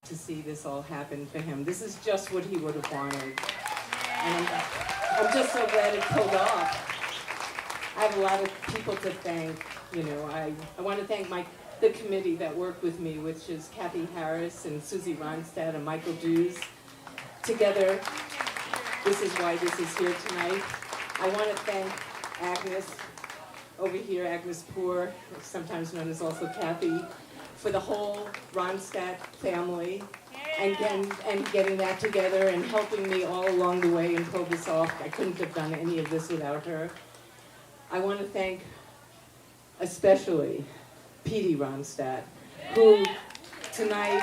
to see this all happen for him. This is just what he would have wanted. And I'm just so glad it pulled off. I have a lot of people to thank. I want to thank the committee that worked with me, which is Kathy Harris and Susie Ronstadt and Michael Dews. Together, this is why this is here tonight. I want to thank Agnes over here, Agnes Poor, sometimes known as also Kathy, for the whole Ronstadt family and getting that together and helping me all along the way and pull this off. I couldn't have done any of this without her. I want to thank especially Petey Ronstadt, who tonight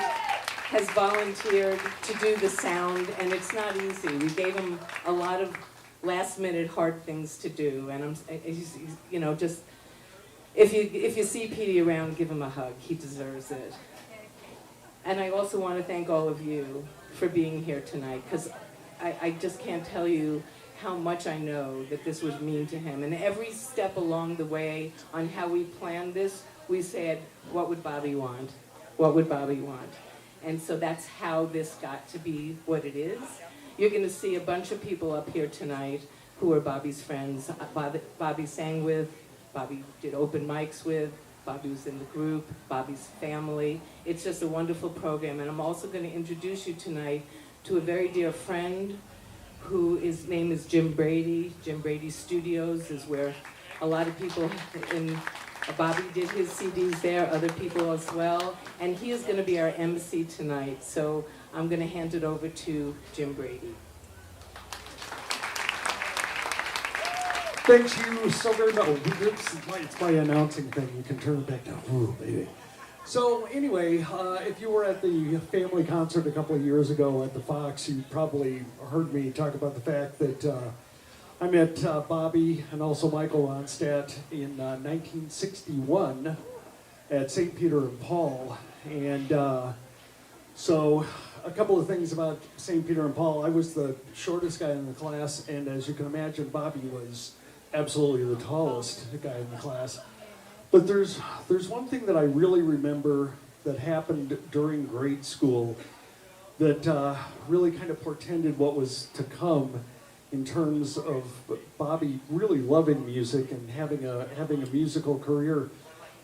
has volunteered to do the sound, and it's not easy. We gave him a lot of last-minute hard things to do, and just if you see Petey around, give him a hug. He deserves it. And I also want to thank all of you for being here tonight, because I just can't tell you how much I know that this would mean to him. And every step along the way on how we planned this, we said, what would Bobby want? What would Bobby want? And so that's how this got to be what it is. You're going to see a bunch of people up here tonight who are Bobby's friends. Bobby sang with, Bobby did open mics with, Bobby was in the group, Bobby's family. It's just a wonderful program. And I'm also going to introduce you tonight to a very dear friend his name is Jim Brady. Jim Brady Studios is where a lot of people Bobby did his CDs there, other people as well. And he is going to be our MC tonight. So I'm going to hand it over to Jim Brady. Thank you so very much. It's my announcing thing. You can turn it back down. Ooh, baby. So anyway, if you were at the family concert a couple of years ago at the Fox, you probably heard me talk about the fact that I met Bobby and also Michael Ronstadt in 1961 at St. Peter and Paul. And so a couple of things about St. Peter and Paul. I was the shortest guy in the class, and as you can imagine, Bobby was absolutely the tallest guy in the class. But there's one thing that I really remember that happened during grade school that really kind of portended what was to come in terms of Bobby really loving music and having a musical career.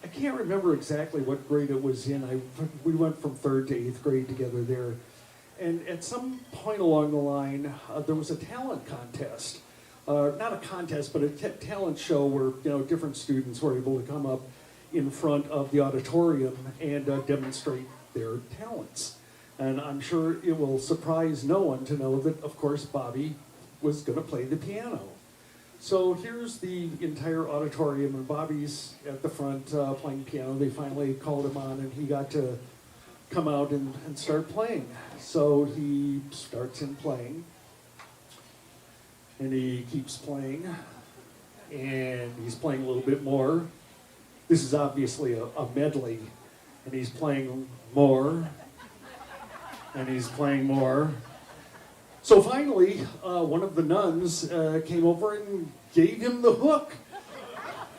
I can't remember exactly what grade it was in. We went from 3rd to 8th grade together there. And at some point along the line, there was a talent contest. Not a contest, but a talent show where different students were able to come up in front of the auditorium and demonstrate their talents. And I'm sure it will surprise no one to know that, of course, Bobby was going to play the piano. So here's the entire auditorium, and Bobby's at the front playing piano. They finally called him on, and he got to come out and start playing. So he starts in playing. And he keeps playing, and he's playing a little bit more. This is obviously a medley, and he's playing more, and he's playing more. So finally, one of the nuns came over and gave him the hook.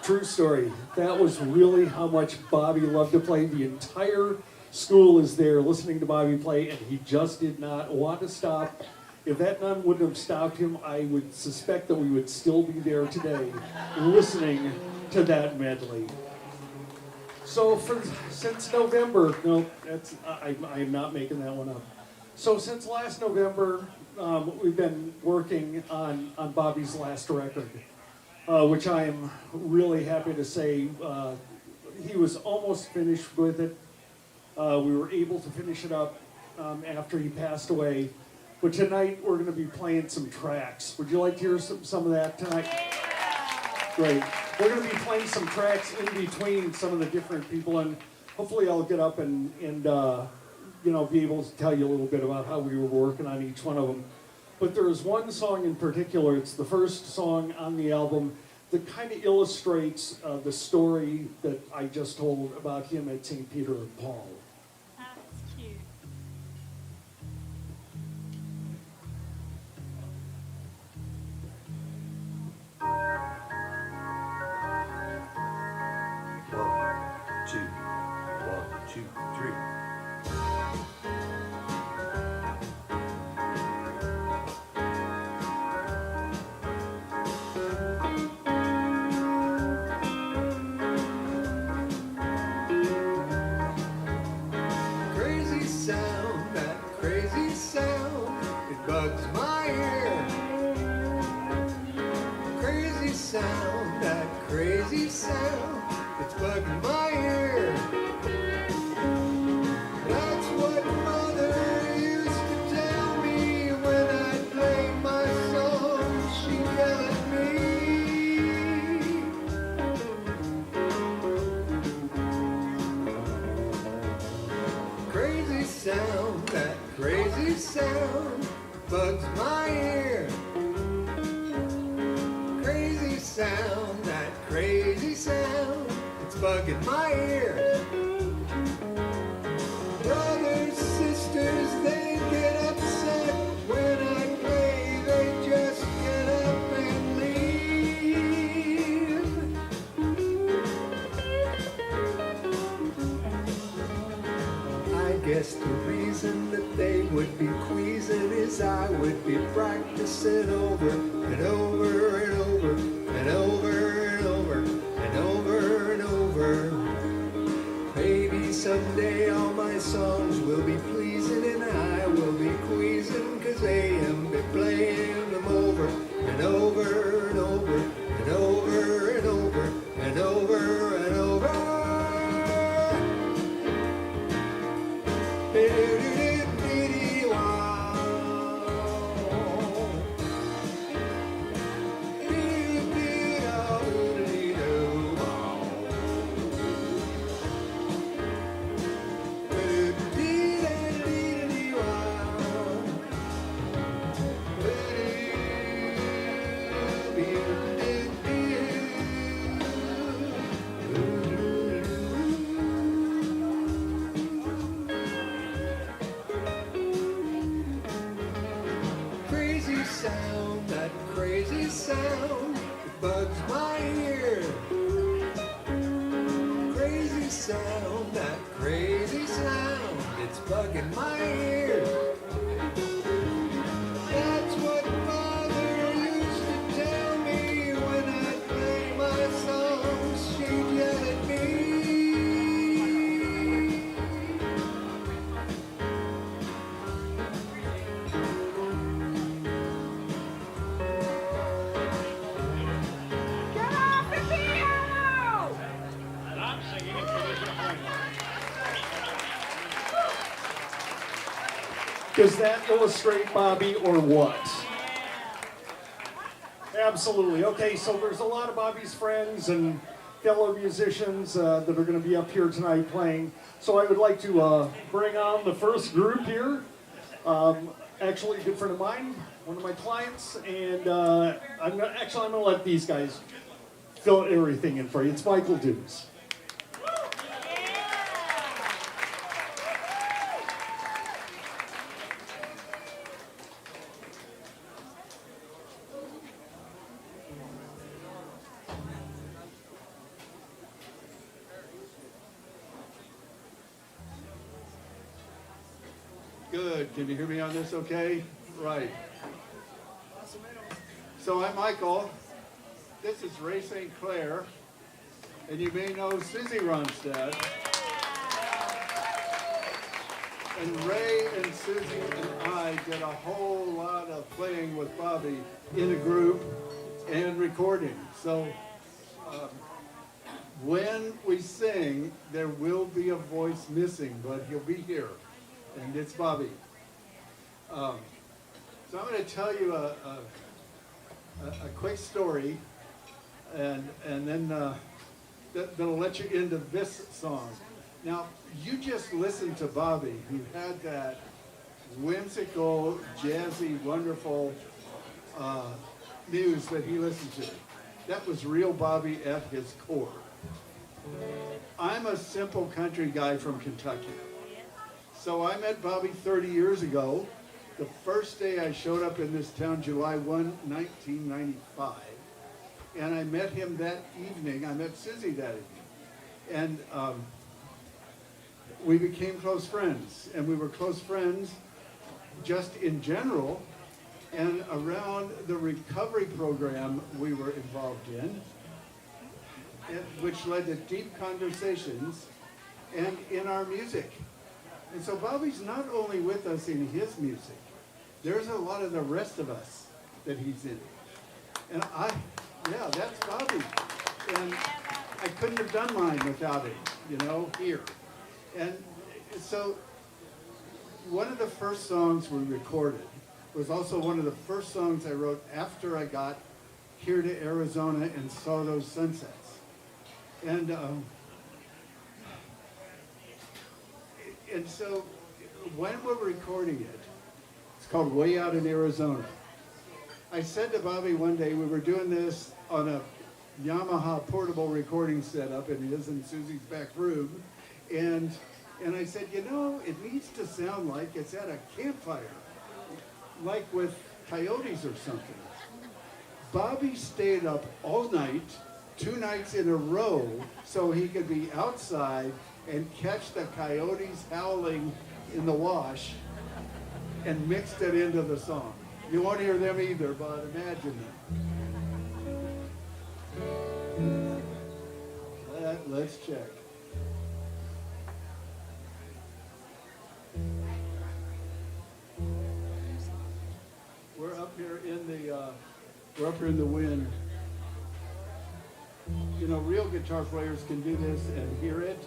True story. That was really how much Bobby loved to play. The entire school is there listening to Bobby play, and he just did not want to stop. If that nun wouldn't have stopped him, I would suspect that we would still be there today listening to that medley. So since November, no, I am not making that one up. So since last November, we've been working on Bobby's last record, which I am really happy to say he was almost finished with it. We were able to finish it up after he passed away. But tonight we're going to be playing some tracks. Would you like to hear some of that tonight? Yeah. Great. We're going to be playing some tracks in between some of the different people, and hopefully I'll get up and be able to tell you a little bit about how we were working on each one of them. But there is one song in particular. It's the first song on the album that kind of illustrates the story that I just told about him at St. Peter and Paul. That's cute. One, two, three. sound, that crazy sound that's bugging my ear. That's what Mother used to tell me when I play my song. She'd yell at me. Crazy sound, that crazy sound bugs my ear. Crazy sound, that crazy sound, it's bugging my ear. Brothers, sisters, they get upset when I play, they just get up and leave. I guess the reason that they would be queasing is I would be practicing over and over and over and over and over and over and over. Maybe someday all my songs will be pleasing and I will be queasing, 'cause AM be playing them over and over and over and over and over and over and over. Crazy sound, that crazy sound, it bugs my ear. Crazy sound, that crazy sound, it's bugging my ear. That's what Mother used to tell me when I play my songs. She'd yell at me. Does that illustrate Bobby or what? Absolutely. Okay, so there's a lot of Bobby's friends and fellow musicians that are going to be up here tonight playing. So I would like to bring on the first group here. Actually, a good friend of mine, one of my clients, and I'm gonna let these guys fill everything in for you. It's Michael Dukes. Good. Can you hear me on this okay? Right. So I'm Michael. This is Ray St. Clair. And you may know Susie Ronstadt. And Ray and Susie and I did a whole lot of playing with Bobby in a group and recording. So when we sing, there will be a voice missing, but he'll be here. And it's Bobby. So I'm going to tell you a quick story, and then that'll let you into this song. Now, you just listened to Bobby, who had that whimsical, jazzy, wonderful news that he listened to. That was real Bobby at his core. I'm a simple country guy from Kentucky. So I met Bobby 30 years ago, the first day I showed up in this town, July 1, 1995. And I met him that evening. I met Susie that evening. And we became close friends. And we were close friends just in general and around the recovery program we were involved in, which led to deep conversations and in our music. And so Bobby's not only with us in his music, there's a lot of the rest of us that he's in. And Yeah, that's Bobby. And I couldn't have done mine without him, you know, here. And so one of the first songs we recorded was also one of the first songs I wrote after I got here to Arizona and saw those sunsets. And so when we're recording it, it's called Way Out in Arizona. I said to Bobby one day, we were doing this on a Yamaha portable recording setup in his and Susie's back room, and I said, you know, it needs to sound like it's at a campfire, like with coyotes or something. Bobby stayed up all night, 2 nights in a row, so he could be outside and catch the coyotes howling in the wash and mixed it into the song. You won't hear them either, but imagine them. Let's check. We're up here in the wind. You know, real guitar players can do this and hear it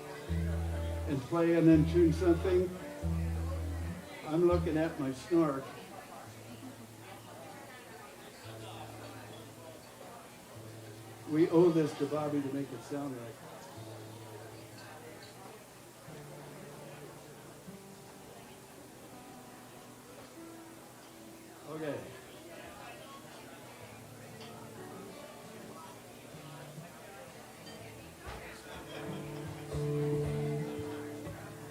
and play and then tune something. I'm looking at my snark. We owe this to Bobby to make it sound right. Okay.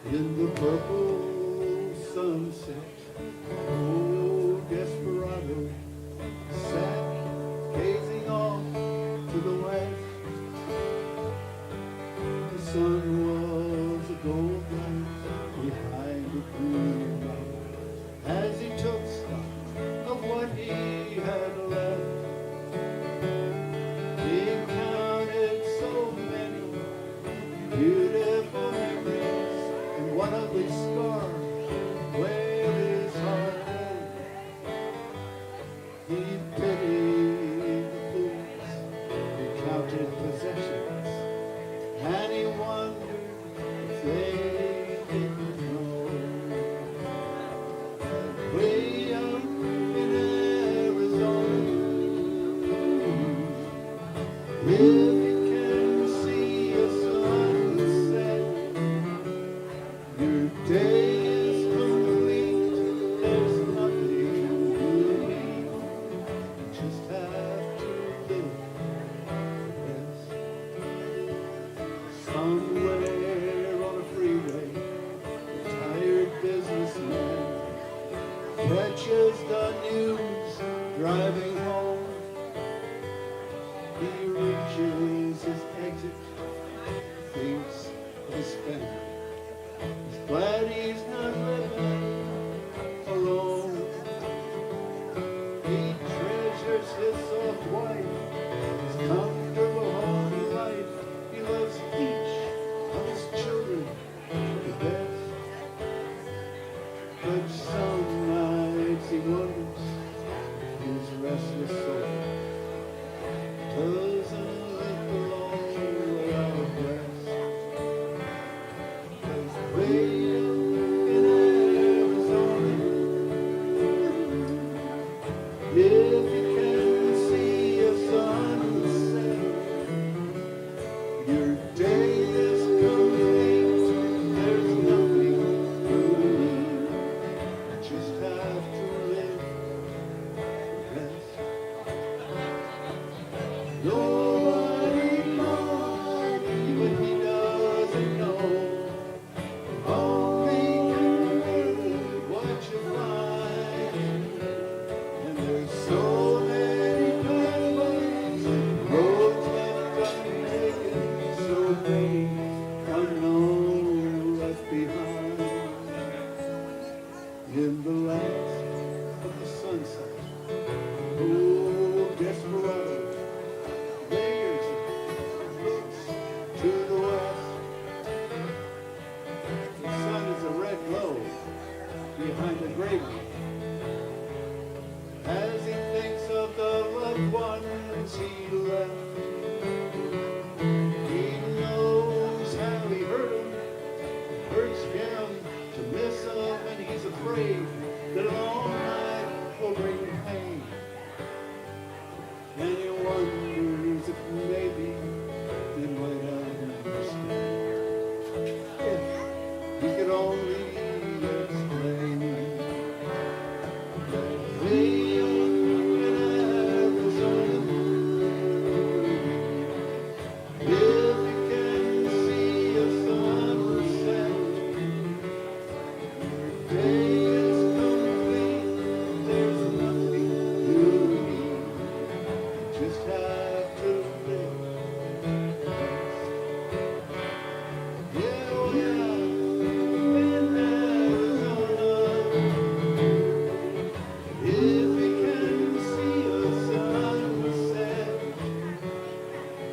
In the purple sunset, old desperado sat gazing off to the west. The sun was a gold light behind the green mountain as he took stock of what he had left. He counted so many beautiful memories and one ugly scar where his heart lay. He pitied the fools who counted possessions, and he wondered if they didn't know. Way up in Arizona, if you can see a sunset, your day is complete. There's nothing you need. You just have to live the best. Somewhere on a freeway, a tired businessman catches the news driving home. He reaches his exit, thinks of his family. He's glad he's not living alone. He treasures his soft wife, his comfortable home life. He loves each of his children the best. But some nights he wonders if his restless soul doesn't let the long way out west. 'Cause way up in Arizona, if you can see a sunset, your day is complete. There's nothing you need. You just have to live the best. Nobody knows what he doesn't know. Only you what you find. And there's so many pathways, roads left untaken, so many unknown left behind. In the last of the sunset, oh desperado, layers looks to the west. The sun is a red glow behind the gravy as he thinks of the loved ones since he left. He knows how he hurt him, hurts him to miss him, and he's afraid that a long night will bring pain. And he wonders if maybe they might understand if he could only explain that they in Arizona, if you can see a sunset, your day is complete. There's nothing you need. Just have to live. Yeah, oh yeah, in Arizona. If you can see a sunset,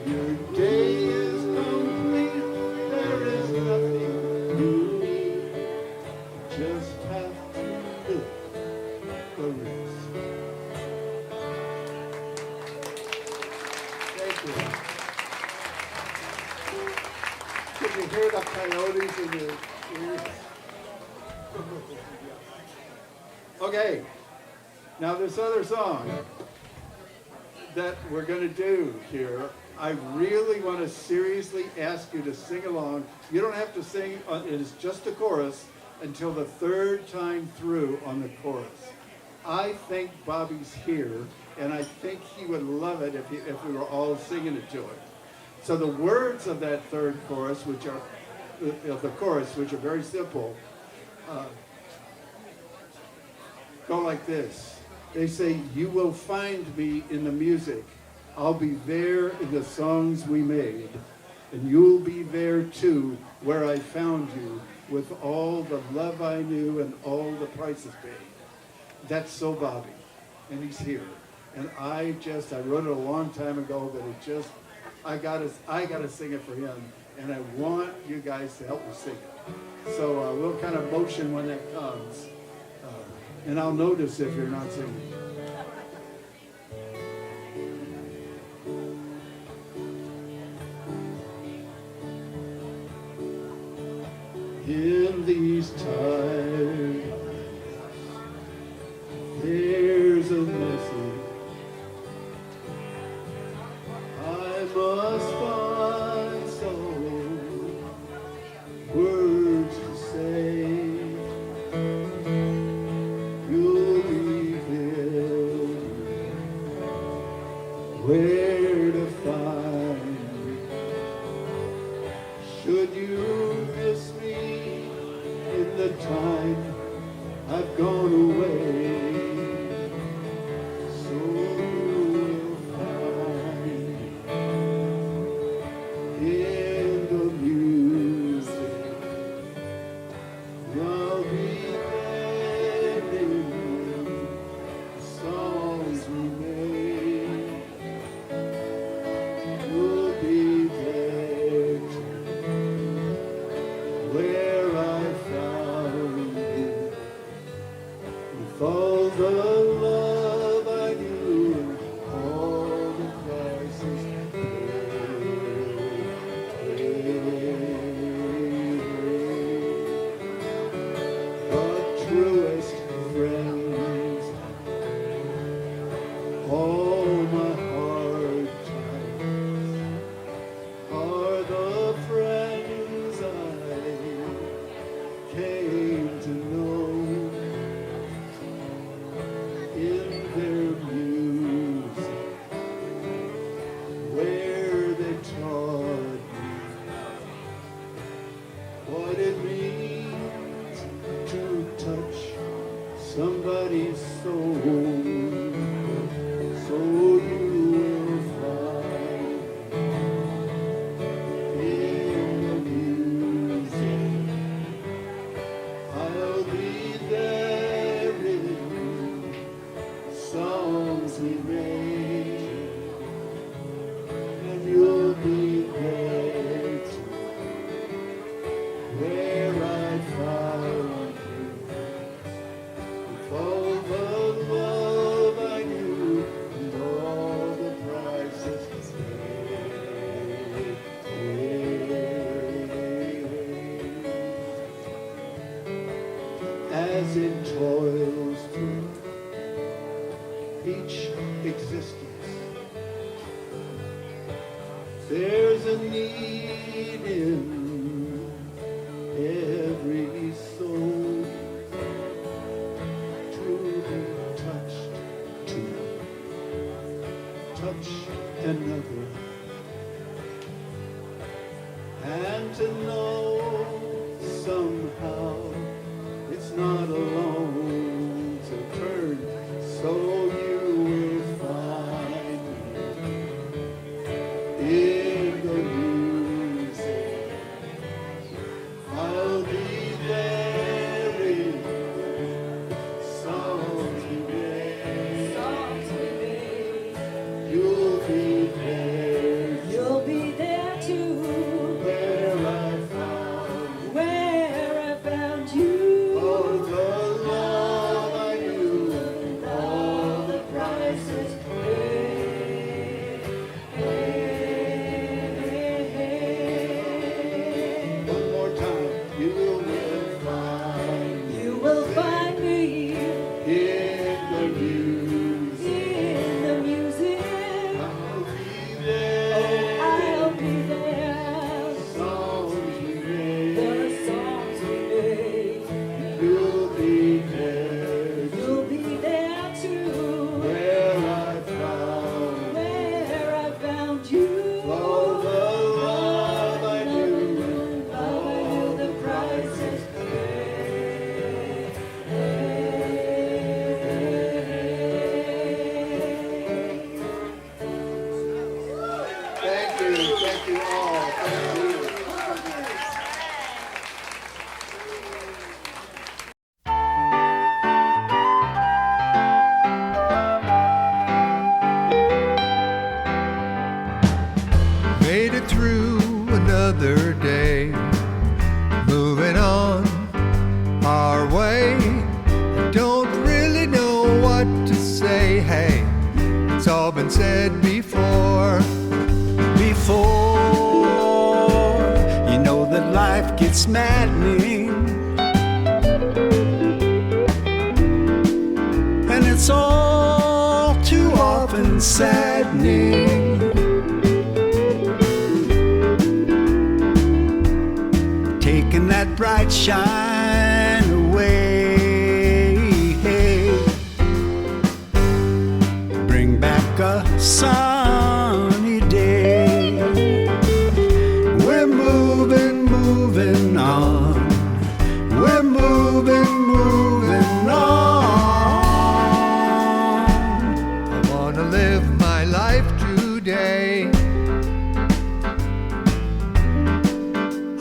your day is complete. There is nothing you need. Just have to live the rest. Thank you. Can you hear the coyotes in your ears? Okay, now this other song that we're going to do here, I really want to seriously ask you to sing along. You don't have to sing, it is just a chorus until the third time through on the chorus. I think Bobby's here, and I think he would love it if we were all singing it to him. So the words of that third chorus, which are which are very simple, go like this. They say, "You will find me in the music. I'll be there in the songs we made, and you'll be there too, where I found you, with all the love I knew and all the prices paid." That's so Bobby, and he's here. And I wrote it a long time ago, but I gotta sing it for him, and I want you guys to help me sing it. So we'll kind of motion when that comes, and I'll notice if you're not singing. In these times, there's a message I must find, some words to say. You'll reveal where to find me. Should you miss me in the time I've gone away, so you will find in the music. I'll be there in the songs we made. You'll be there too, where I found you, with all the love I knew and all the prices paid. The truest friends, all my hard times, are the friends I came to know. In their music, where they taught me what it means to touch somebody's soul. So you will find in the music, I'll be there in songs we made, and you'll be there too, where I found you, with all the love I knew and all the prices as it toils through each existence. There's a need in every soul to be touched, to touch another, and to know somehow it's not alone to turn, so you will find in the music. I'll be there in songs we made. You'll be there. You'll be there too. Where I found Where I found you. all the love I knew, all the prices paid. One more time, you will find You will find me in the music. in the music. I'll be Oh, there. I'll be there. Songs we made. The songs we made. You'll be there. You'll be there too. Where I found Where I found you. all the love I knew, Love I knew the prices Thank you all. Thank you. Made it through another day, moving on our way. I don't really know what to say. Hey, it's all been said before. You know that life gets maddening, and it's all too often saddening. Taking that bright shine away, bring back a sunny day. We're moving on. We're moving on. I wanna live my life today.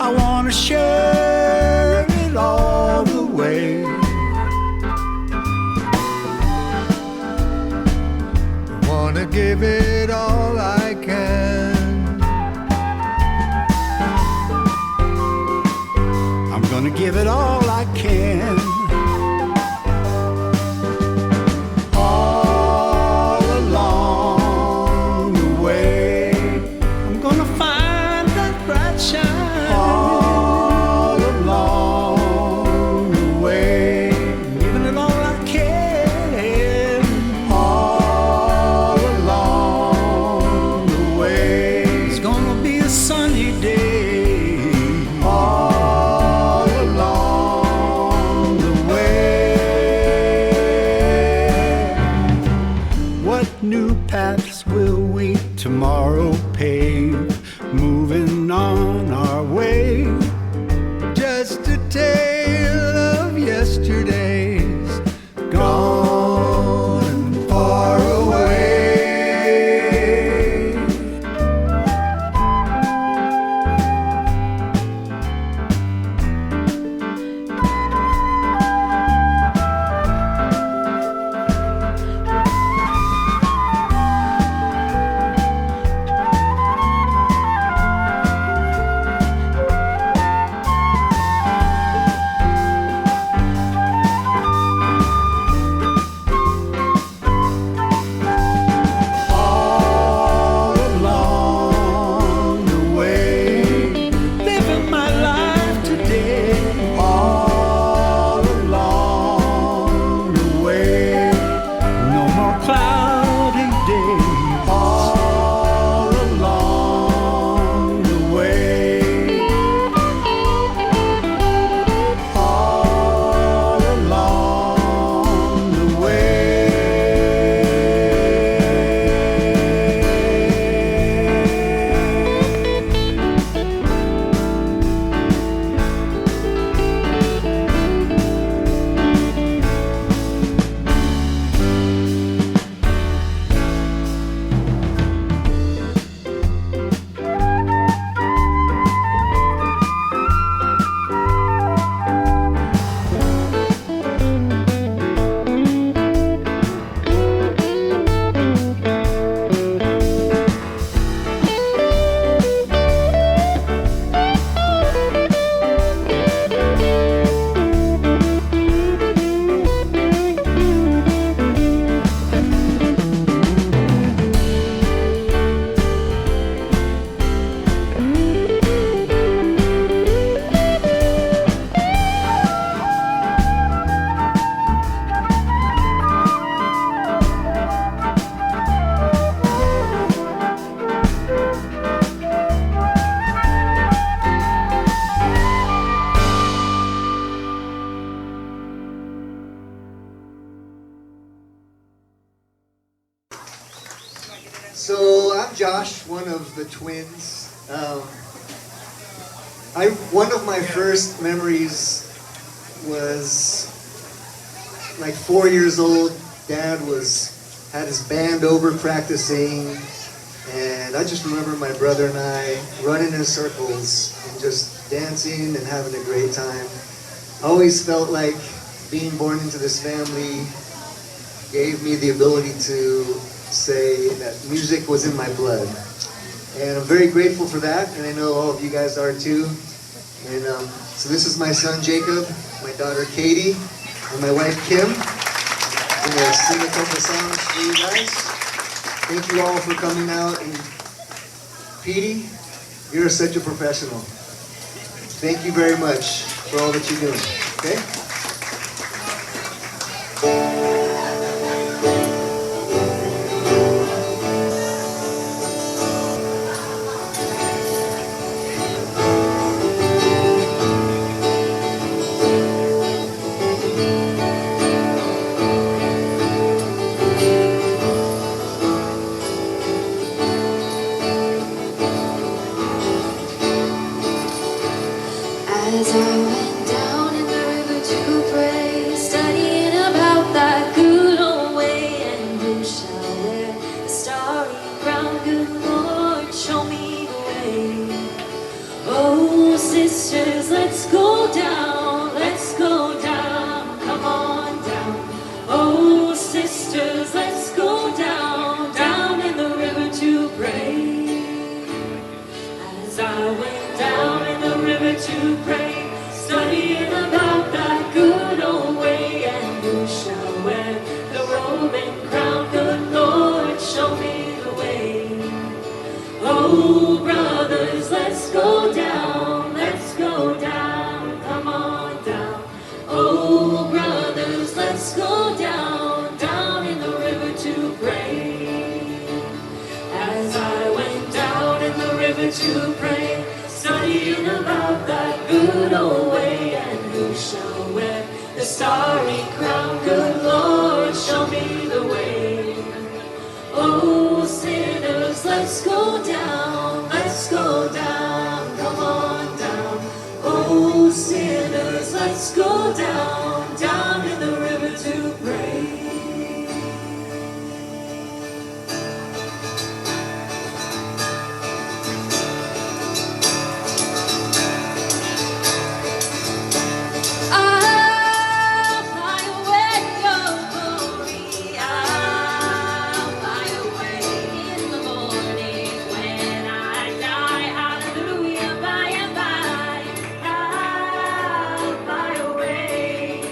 I wanna share it all the way. Wanna give it all I can. I'm gonna give it all I can. All along the way, I'm gonna find that bright shine. All along the way, giving it all I can. All along the way, it's gonna be a sunny day. All along the way. What new paths will we tomorrow pave? Moving on our way. Just a tale of yesterdays, gone and far away. So I'm Josh, one of the twins. One of my first memories was like 4 years old. Dad had his band over practicing, and I just remember my brother and I running in circles and just dancing and having a great time. I always felt like being born into this family gave me the ability to say that music was in my blood. And I'm very grateful for that, and I know all of you guys are too. And so this is my son Jacob, my daughter Katie, and my wife Kim. I'm gonna sing a couple songs for you guys. Thank you all for coming out. And Petey, you're such a professional. Thank you very much for all that you're doing. Okay? As I went down in the river to pray, studying about that good old way, and who shall wear the starry crown? Good Lord, show me the way. Oh, sisters, let's go down, come on down. Oh, sisters, let's go down, down in the river to pray. As I went down in the river to pray, studying about that good old way, and who shall wear the robe and crown? Good Lord, show me the way. Oh, brothers, let's go down, come on down. Oh, brothers, let's go down, down in the river to pray. As I went down in the river to pray, studying about that good old way, and who shall wear the starry crown? Good Lord, show me the way. Oh, sinners, let's go down, come on down. Oh, sinners, let's go down, down in the river to pray. I'll fly away your glory. I'll fly away in the morning when I die. Hallelujah, by and by. I'll fly away.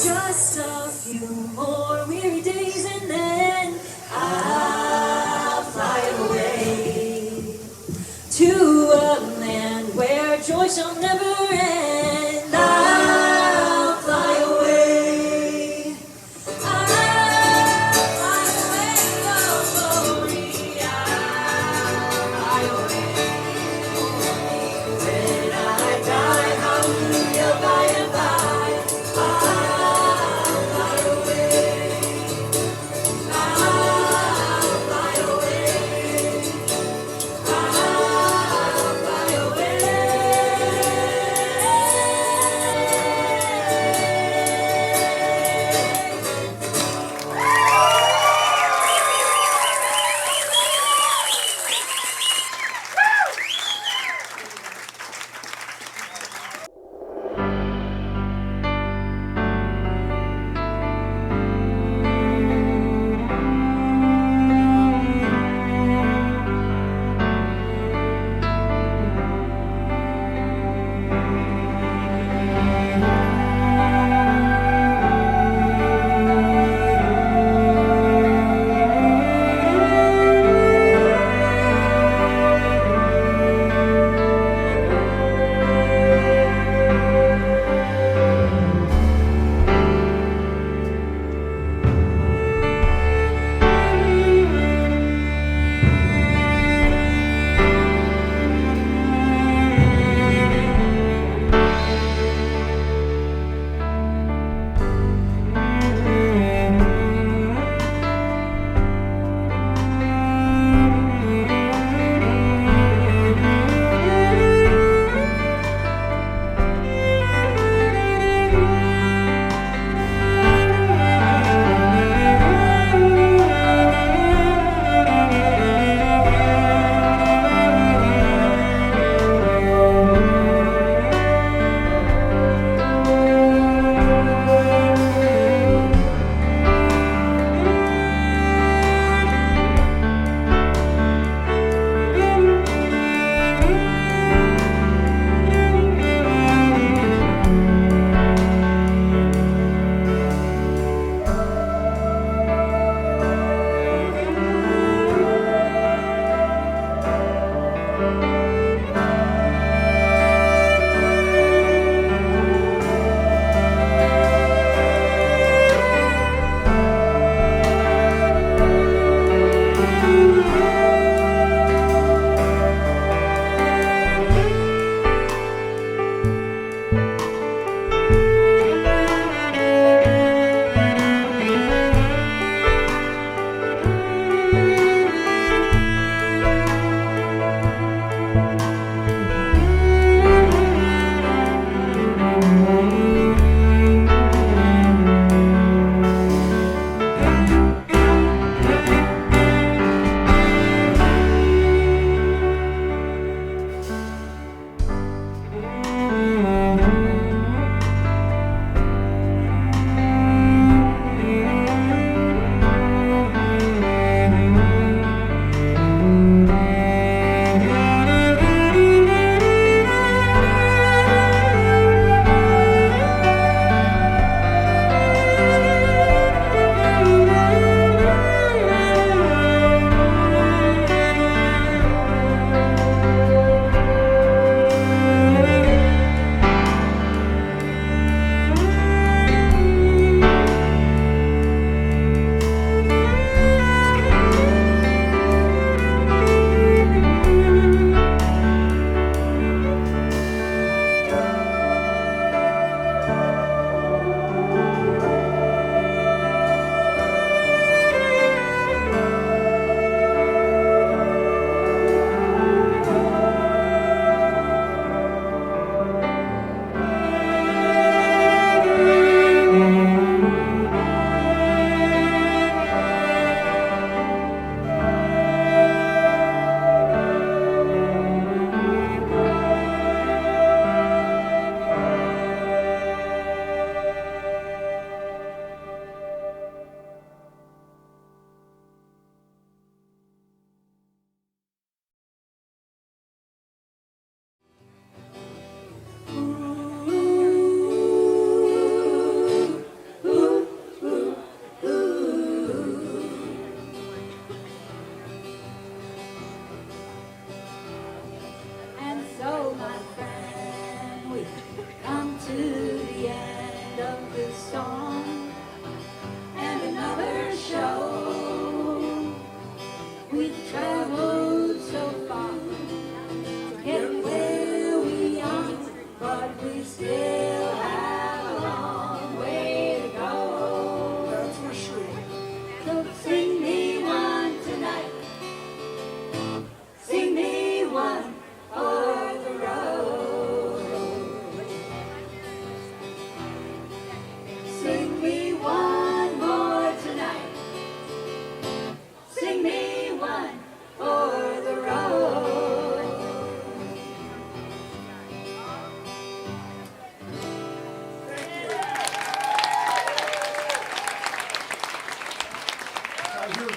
Just a few more weary days and then I'll fly away to a land where joy shall never end. I'll fly away. I'll fly away, oh glory. I'll fly away. When I die, hallelujah, by and by. I'll fly away. I'll fly away. I'll fly away.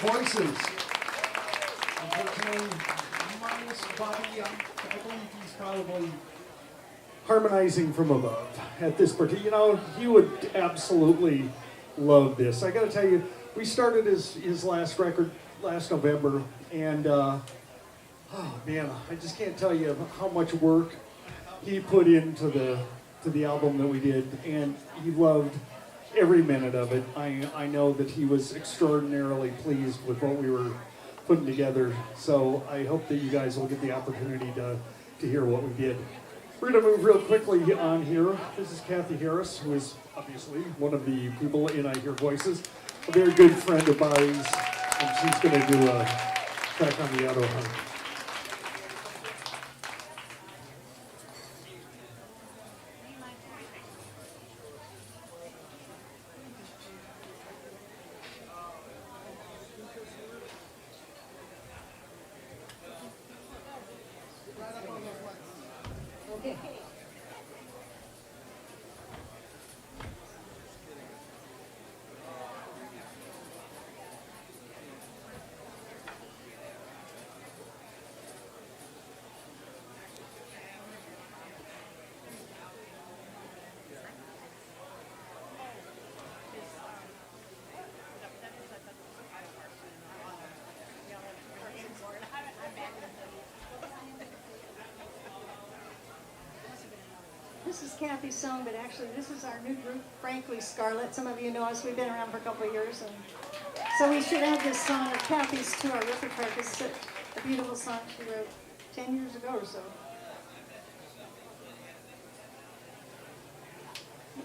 voices. Unfortunately, minus Bobby, I believe he's probably harmonizing from above at this particular. You know, he would absolutely love this. I got to tell you, we started his last record last November, and oh man, I just can't tell you how much work he put into the album that we did, and he loved every minute of it. I know that he was extraordinarily pleased with what we were putting together, so I hope that you guys will get the opportunity to hear what we did. We're going to move real quickly on here. This is Kathy Harris, who is obviously one of the people in I Hear Voices, a very good friend of Bobby's, and she's going to do a track on the auto harp. This is Kathy's song, but actually this is our new group, Frankly Scarlet. Some of you know us, we've been around for a couple of years. And so we should add this song of Kathy's to our repertoire because it's a beautiful song she wrote 10 years ago or so.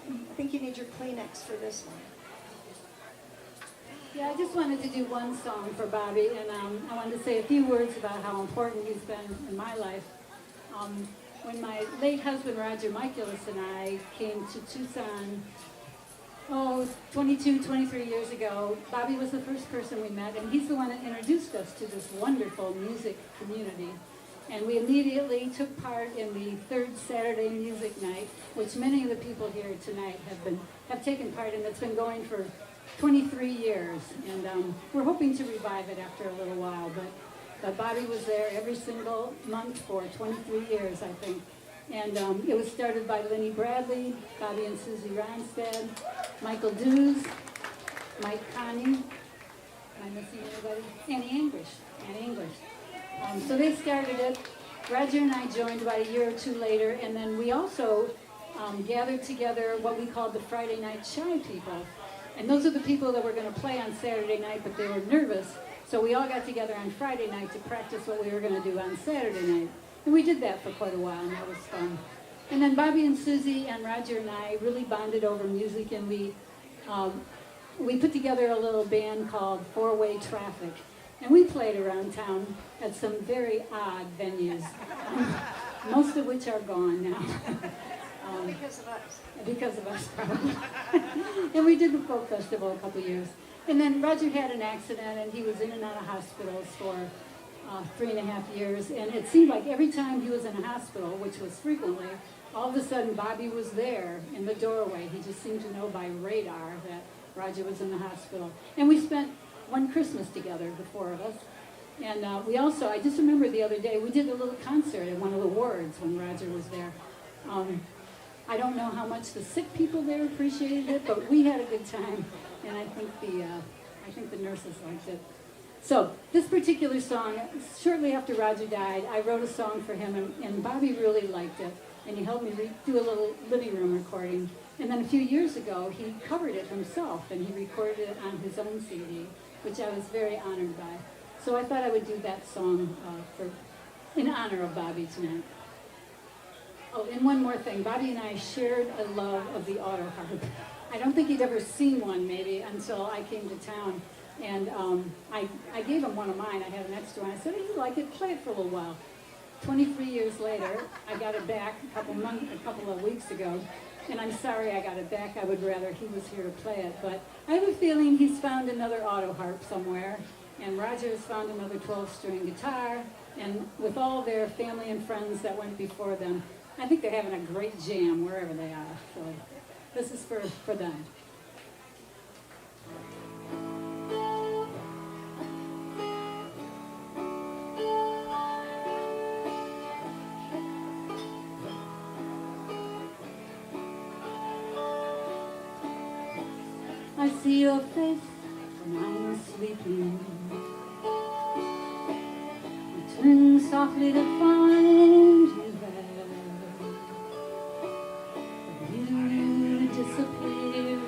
I think you need your Kleenex for this one. Yeah, I just wanted to do one song for Bobby, and I wanted to say a few words about how important he's been in my life. When my late husband, Roger Michaelis, and I came to Tucson, 22, 23 years ago, Bobby was the first person we met, and he's the one that introduced us to this wonderful music community. And we immediately took part in the third Saturday music night, which many of the people here tonight have taken part in. It's been going for 23 years, and we're hoping to revive it after a little while. But Bobby was there every single month for 23 years, I think. And it was started by Lenny Bradley, Bobby and Susie Ronstadt, Michael Dews, Mike Connie, am I missing anybody? Annie English. So they started it. Roger and I joined about a year or two later, and then we also gathered together what we called the Friday Night Shy People. And those are the people that were going to play on Saturday night, but they were nervous. So we all got together on Friday night to practice what we were going to do on Saturday night. And we did that for quite a while, and that was fun. And then Bobby and Susie and Roger and I really bonded over music, and we put together a little band called Four-Way Traffic. And we played around town at some very odd venues, most of which are gone now. Because of us. Because of us, probably. And we did the folk festival a couple years. And then Roger had an accident, and he was in and out of hospitals for 3.5 years. And it seemed like every time he was in a hospital, which was frequently, all of a sudden Bobby was there in the doorway. He just seemed to know by radar that Roger was in the hospital. And we spent one Christmas together, the four of us. And we also, I just remember the other day, we did a little concert at one of the wards when Roger was there. I don't know how much the sick people there appreciated it, but we had a good time, and I think the nurses liked it. So this particular song, shortly after Roger died, I wrote a song for him, and Bobby really liked it, and he helped me do a little living room recording. And then a few years ago, he covered it himself, and he recorded it on his own CD, which I was very honored by. So I thought I would do that song in honor of Bobby tonight. Oh, and one more thing. Bobby and I shared a love of the auto harp. I don't think he'd ever seen one, maybe, until I came to town. And I gave him one of mine. I had an extra one. I said, "You like it? Play it for a little while." 23 years later, I got it back a couple of weeks ago. And I'm sorry I got it back. I would rather he was here to play it. But I have a feeling he's found another auto harp somewhere. And Roger has found another 12-string guitar. And with all their family and friends that went before them, I think they're having a great jam wherever they are. So this is for them. I see your face when I'm sleeping. I turn softly to find you there. But you disappear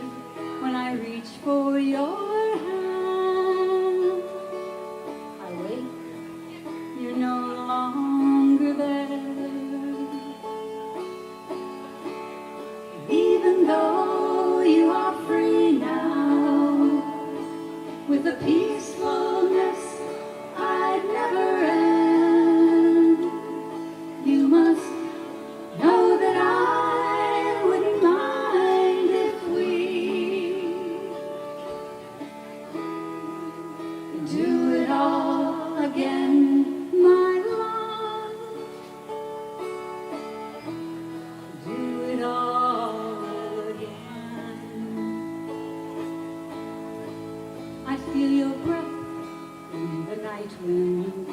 when I reach for your hand. I wake, you're no longer there. Even though you are free now, with a peacefulness I'd never end, you must know that I wouldn't mind if we do it all again, my love. Do it all again. I feel your breath in the night wind.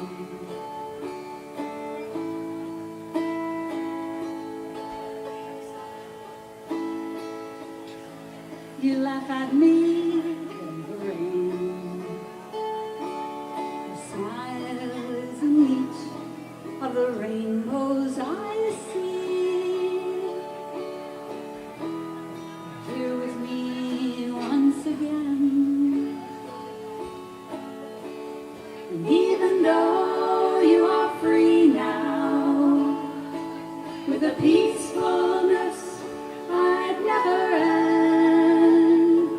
You laugh at me in the rain. Your smile is in each of the rainbows I see. Here with me once again. And even though you are free now, with a peacefulness I'd never end,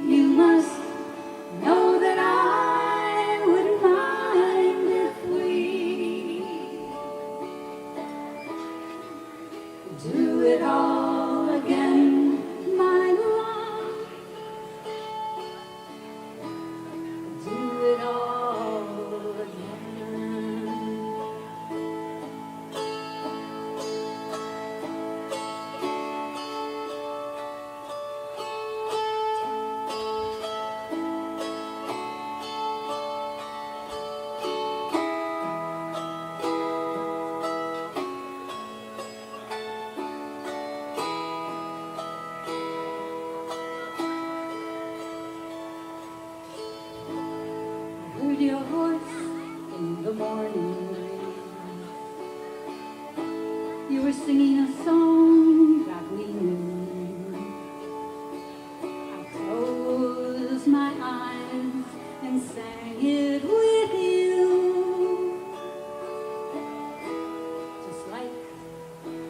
you must know that I wouldn't mind if we do it all again, my love. Do it all again. I heard your voice in the morning rain. You were singing a song that we knew. I closed my eyes and sang it with you, just like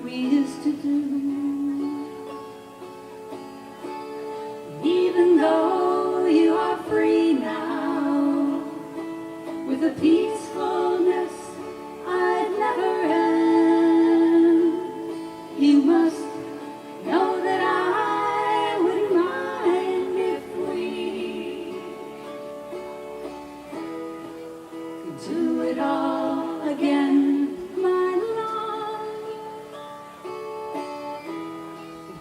we used to do. Even though you are free now, with a peacefulness I'd never end, you must know that I wouldn't mind if we could do it all again, my love.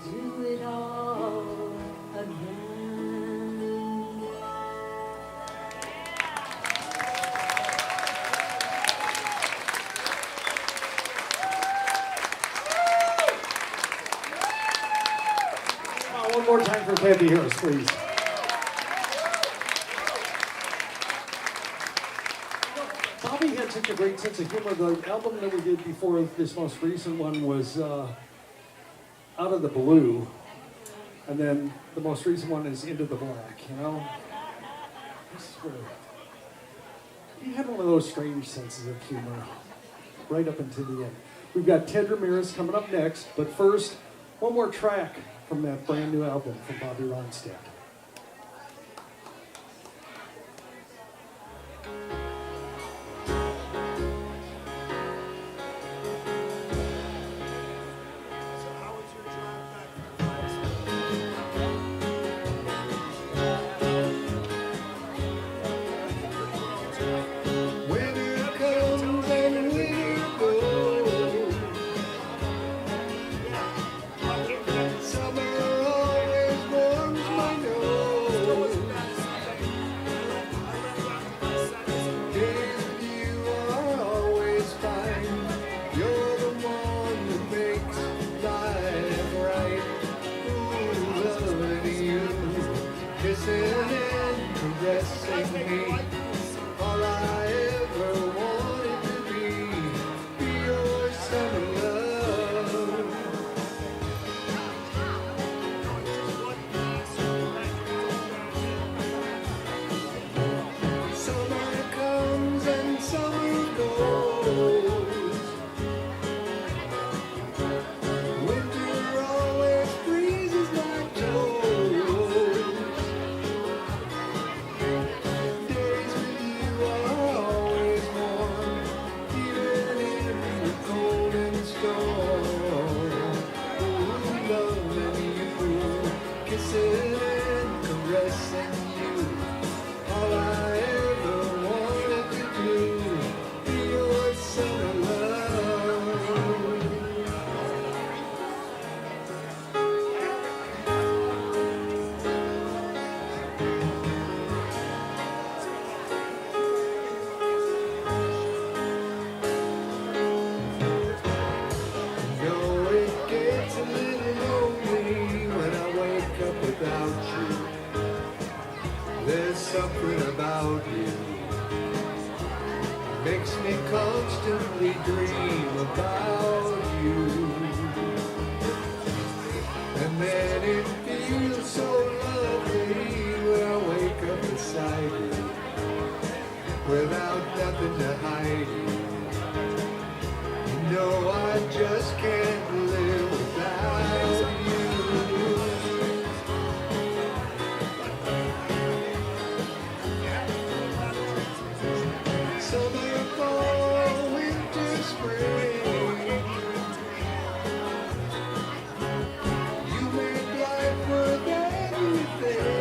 Do it all again. One more time for Kathy Harris, please. Bobby had such a great sense of humor. The album that we did before this most recent one was Out of the Blue. And then the most recent one is Into the Black, you know? This is where he had one of those strange senses of humor right up until the end. We've got Ted Ramirez coming up next, but first, one more track from that brand new album from Bobby Ronstadt. Winter comes and winter goes. Summer always warms my nose. kissing and caressing me. All I ever wanted to be your summer love. Summer comes and summer goes. Winter always freezes my toes. Days with you are always warm, even in the cold and storm. Oh, loving you, kissing and caressing you. All I ever wanted to do, be your summer love. No, it gets a little lonely when I wake up without you. There's something about you makes me constantly dream about you. And then it feels so lovely when I wake up beside you, without nothing to hide you. No, I just can't live without you. Summer, fall, winter, spring. You make life worth everything.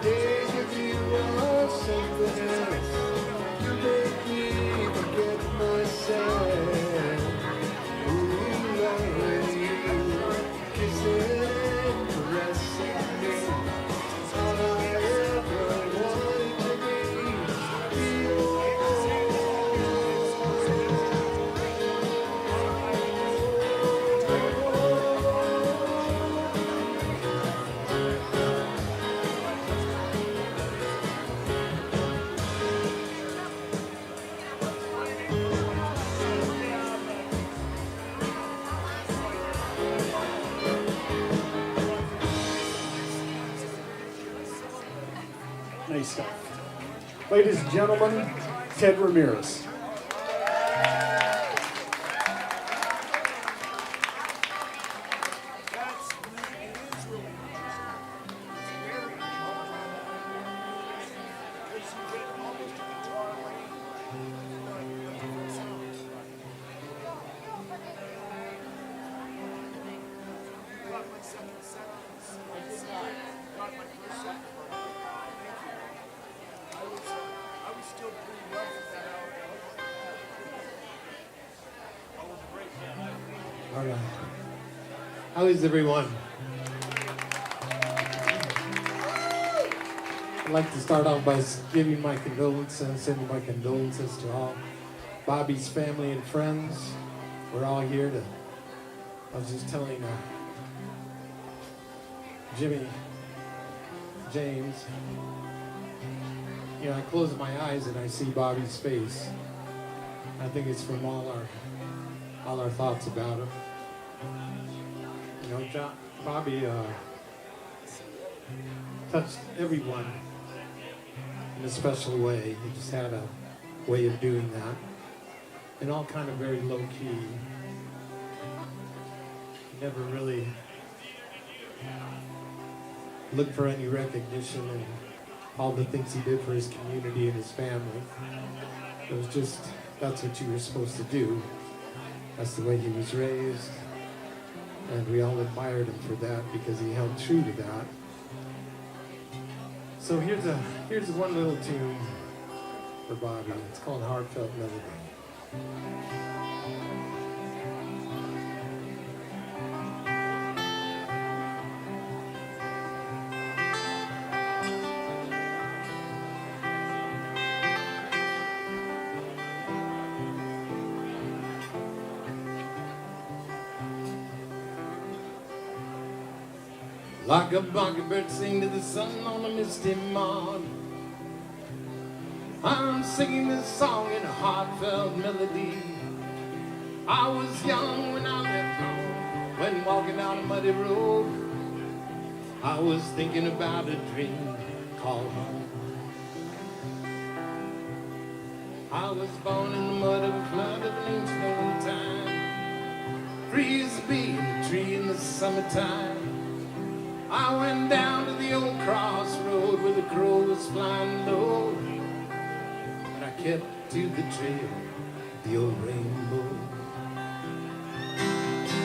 Days with you are something else. You make me forget myself. Ooh, loving you, kissing and caressing me. All I ever wanted to be yours. Nice stuff. Ladies and gentlemen, Ted Ramirez. All right. How is everyone? I'd like to start off by giving my condolences, sending my condolences to all Bobby's family and friends. We're all here to, I was just telling Jimmy, James, you know, I close my eyes and I see Bobby's face. I think it's from all our thoughts about him. You know, Bobby touched everyone in a special way. He just had a way of doing that, and all kind of very low key. He never really looked for any recognition and all the things he did for his community and his family. It was just, that's what you were supposed to do. That's the way he was raised, and we all admired him for that because he held true to that. So here's one little tune for Bobby. It's called Heartfelt Melody. Like a mockingbird sing to the sun on a misty morn. I'm singing this song in a heartfelt melody. I was young when I left home, when walking down a muddy road. I was thinking about a dream called home. I was born in the mud of a flood of an ancient old time. Free as a bee in a tree in the summertime. I went down to the old crossroad where the crow was flying low. And I kept to the trail, the old rainbow.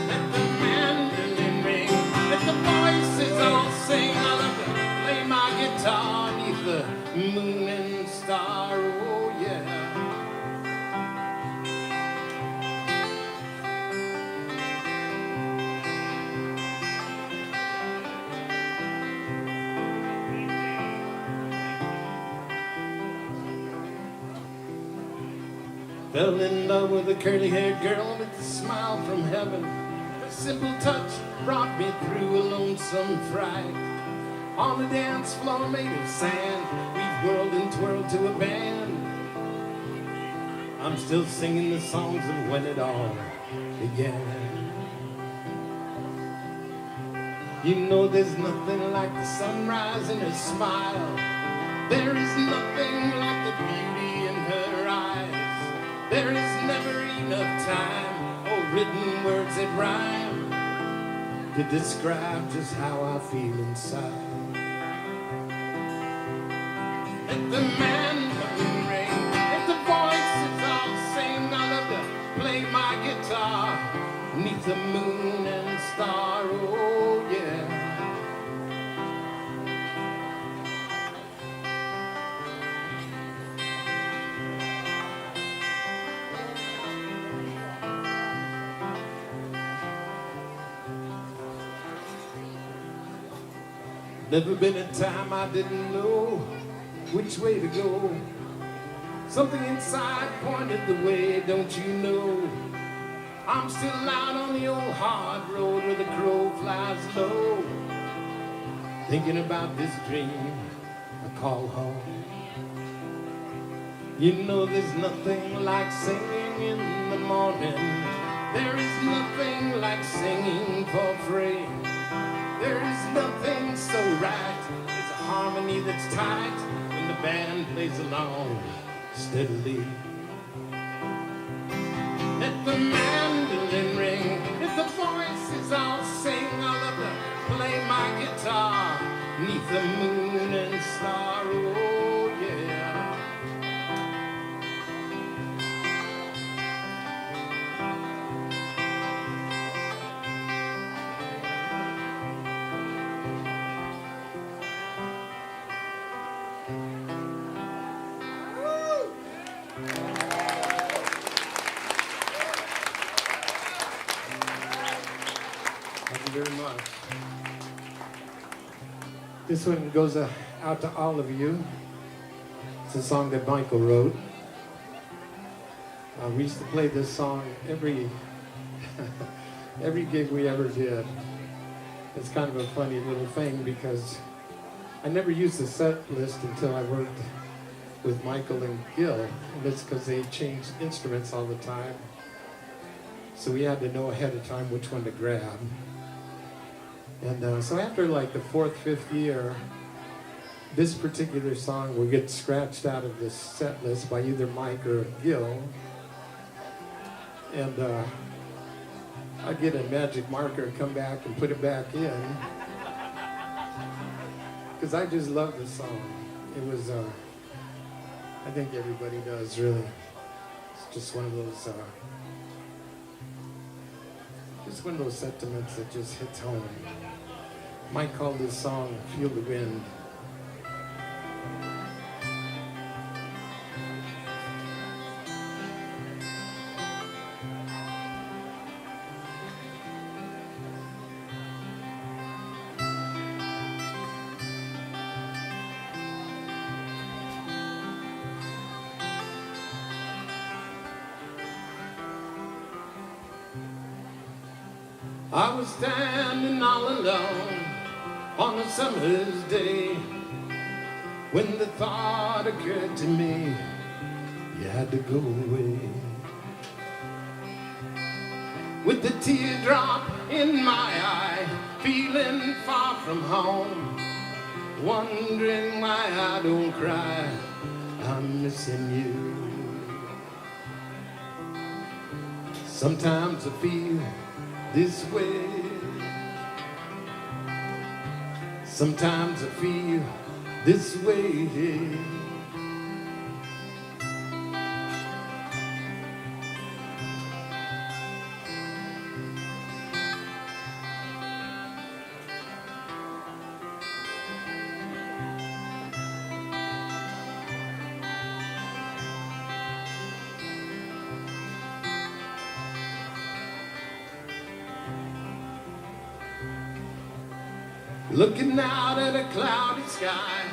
Let the mandolin ring, let the voices all sing. I love to play my guitar beneath the moon and star, oh yeah. Fell in love with a curly-haired girl with a smile from heaven. Her simple touch brought me through a lonesome fright. On the dance floor made of sand, we whirled and twirled to a band. I'm still singing the songs of when it all began. You know there's nothing like the sunrise in her smile. There is nothing like the beauty in her eyes. There is never enough time or written words that rhyme to describe just how I feel inside. Let the mandolin ring, let the voices all sing. I love to play my guitar beneath the moon and star, oh yeah. Never been a time I didn't know which way to go. Something inside pointed the way, don't you know? I'm still out on the old hard road where the crow flies low, thinking about this dream I call home. You know there's nothing like singing in the morning. There is nothing like singing for free. There is nothing so right as a harmony that's tight when the band plays along steadily. Let the mandolin ring, let the voices all sing. I love to play my guitar beneath the moon and star, oh yeah. Thank you very much. This one goes out to all of you. It's a song that Michael wrote. We used to play this song every gig we ever did. It's kind of a funny little thing because I never used the set list until I worked with Michael and Gil, and it's because they changed instruments all the time. So we had to know ahead of time which one to grab. And so after like the fourth, fifth year, this particular song will get scratched out of the set list by either Mike or Gil. And I'd get a magic marker, come back and put it back in. Because I just love this song. It was, I think everybody does, really. It's just one of those sentiments that just hits home. Mike called this song Feel the Wind. I was standing all alone on a summer's day, when the thought occurred to me, you had to go away. With the teardrop in my eye, feeling far from home, wondering why I don't cry, I'm missing you. Sometimes I feel this way, sometimes I feel this way. Looking out at a cloudy sky,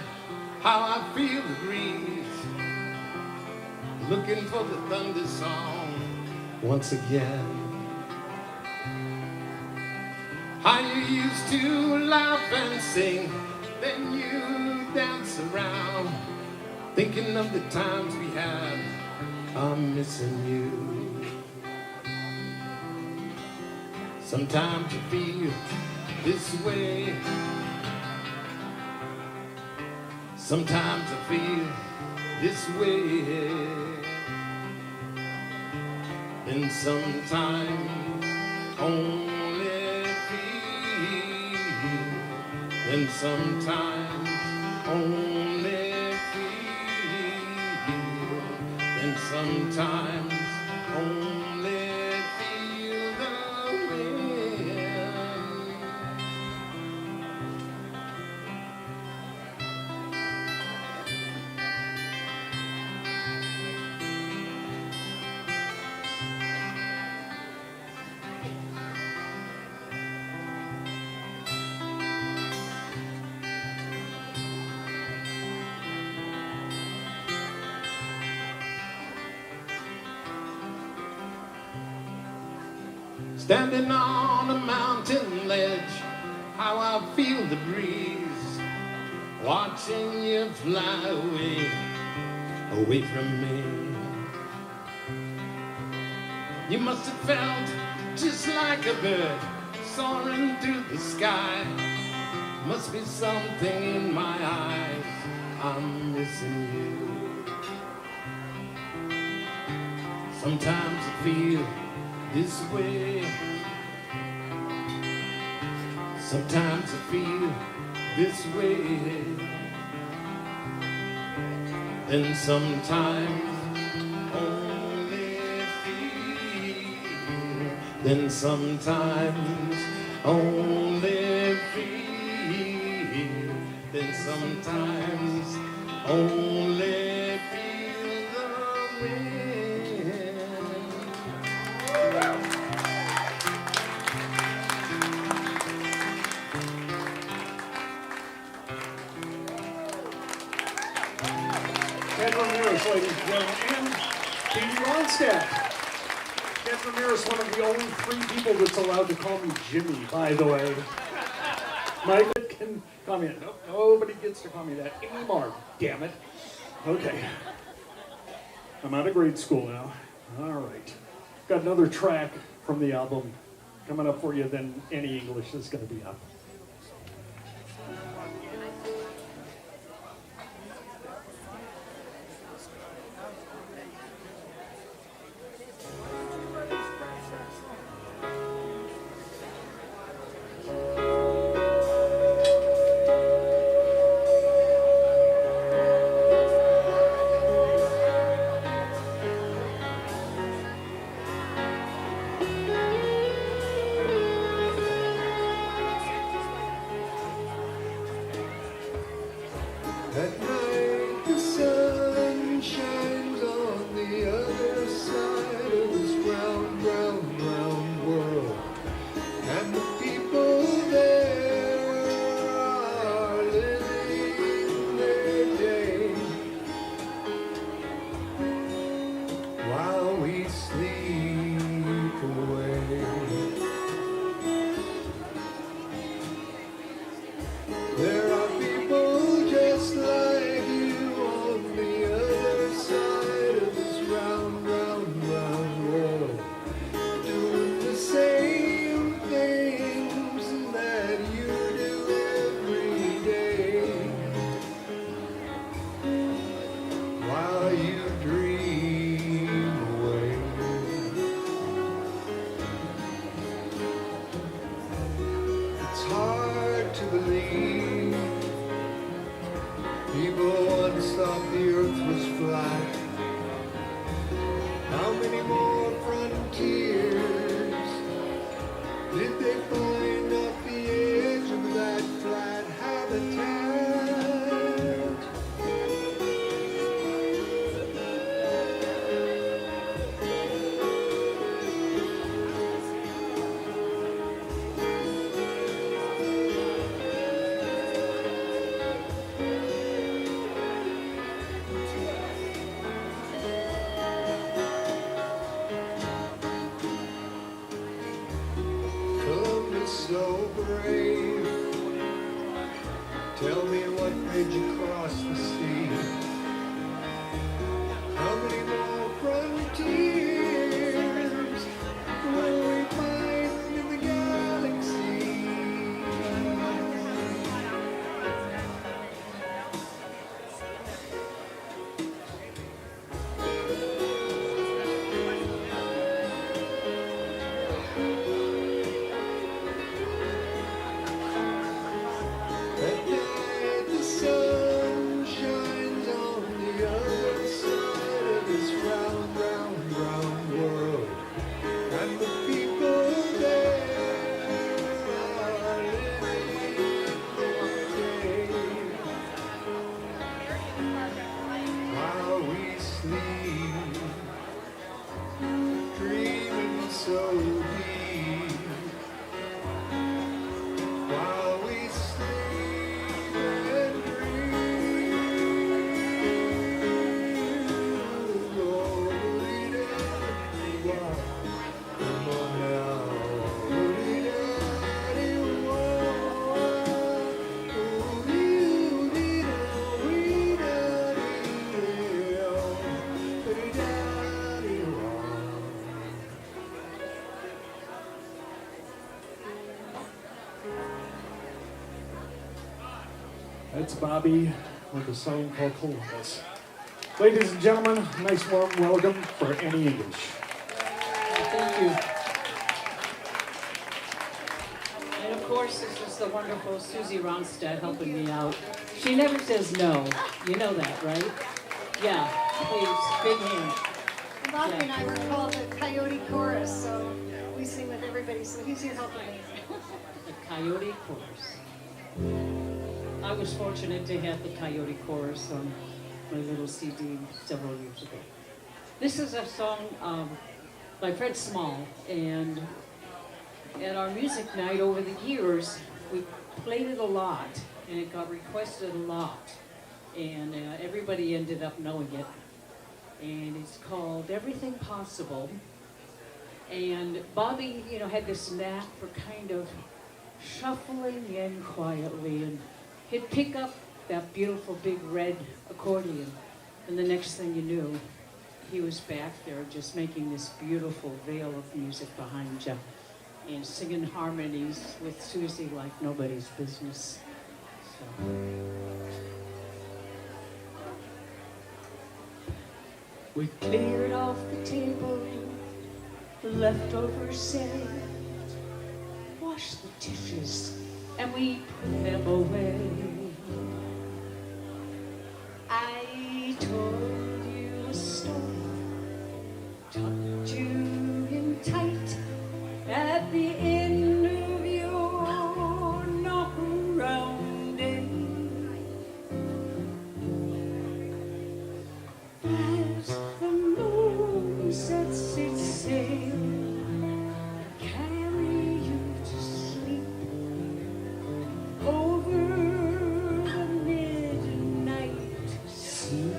how I feel the breeze. Looking for the thunder song once again. How you used to laugh and sing, then you dance around. Thinking of the times we had, I'm missing you. Sometimes you feel this way, sometimes I feel this way, then sometimes only feel, then sometimes only feel, then sometimes only feel the wind. Standing on a mountain ledge, how I feel the breeze, watching you fly away, away from me. You must have felt just like a bird soaring through the sky. Must be something in my eyes, I'm missing you. Sometimes I feel this way, sometimes I feel this way, then sometimes only feel, then sometimes only feel, then sometimes only feel the wind. Ted Ramirez, ladies and gentlemen, and Katie Ronstadt. Ted Ramirez, one of the only 3 people that's allowed to call me Jimmy, by the way. Mike can call me, nobody gets to call me that anymore, damn it. Okay. I'm out of grade school now. All right. Got another track from the album coming up for you, then Any English is going to be up. At night the sun shines on the other side of this round, round, round world. And the people there are living their day while we sleep away. believe. People once thought the earth was flat. How many more frontiers did they find off the edge of that flat habitat? Columbus so brave, tell me what made you cross the sea? How many more frontiers will we find in the galaxy? At night the sun shines on the other side of this round, round, round world, and the people there are living their day while we sleep, dreaming so deep. While we sleep and dream, oh, dee-da-dee-wah. Come on now, oh, dee-da-dee-wah. Oh, dee-dee-dee-dee-dee-oh, dee-da-dee-wah. That's Bobby with a song called Columbus. Ladies and gentlemen, nice warm welcome for Any English. Thank you. And of course, this is the wonderful Susie Ronstadt helping me out. She never says no. You know that, right? Yeah, please, big hand. And Bobby and I were called the Coyote Chorus, so we sing with everybody, so he's here helping me. The Coyote Chorus. I was fortunate to have the Coyote Chorus on my little CD several years ago. This is a song by Fred Small, and at our music night over the years, we played it a lot, and it got requested a lot, and everybody ended up knowing it. And it's called Everything Possible. And Bobby, had this knack for kind of shuffling in quietly, and he'd pick up that beautiful big red accordion, and the next thing you knew, he was back there just making this beautiful veil of music behind you and singing harmonies with Susie like nobody's business. So. We cleared off the table, the leftovers saved, washed the dishes, and we put them away. I told you a story, tucked you in tight at the end of your knock-around day. As the moon sets its sail, carry you to sleep over the midnight sea.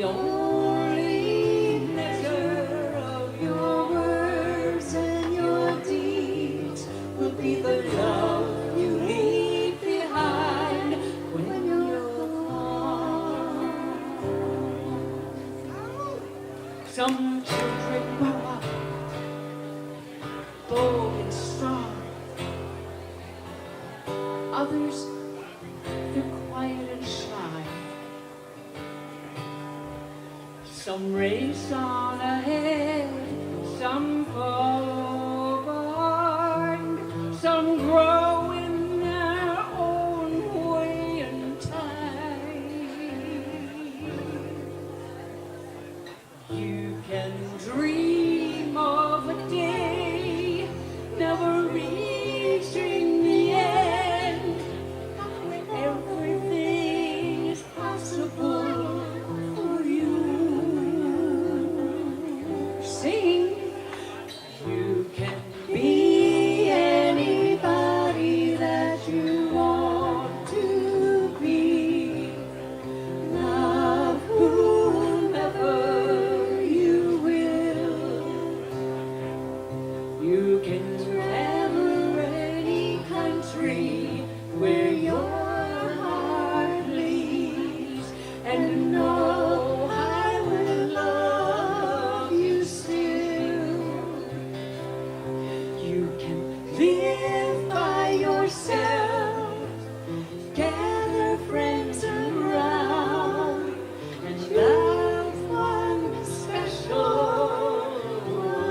only measure of your words and your deeds will be the love you leave behind when you're gone. Some children grow up bold and strong. Others, they're quiet and shy. Some race on ahead, some follow behind, some grow in their own way and time. You can dream of a day never reaching the end, when everything is possible for you. Sing. You can be anybody that you want to be. Love whomever you will. You can travel any country where your heart leads, and know I will love you still. You can live by yourself, gather friends around, and love one special one.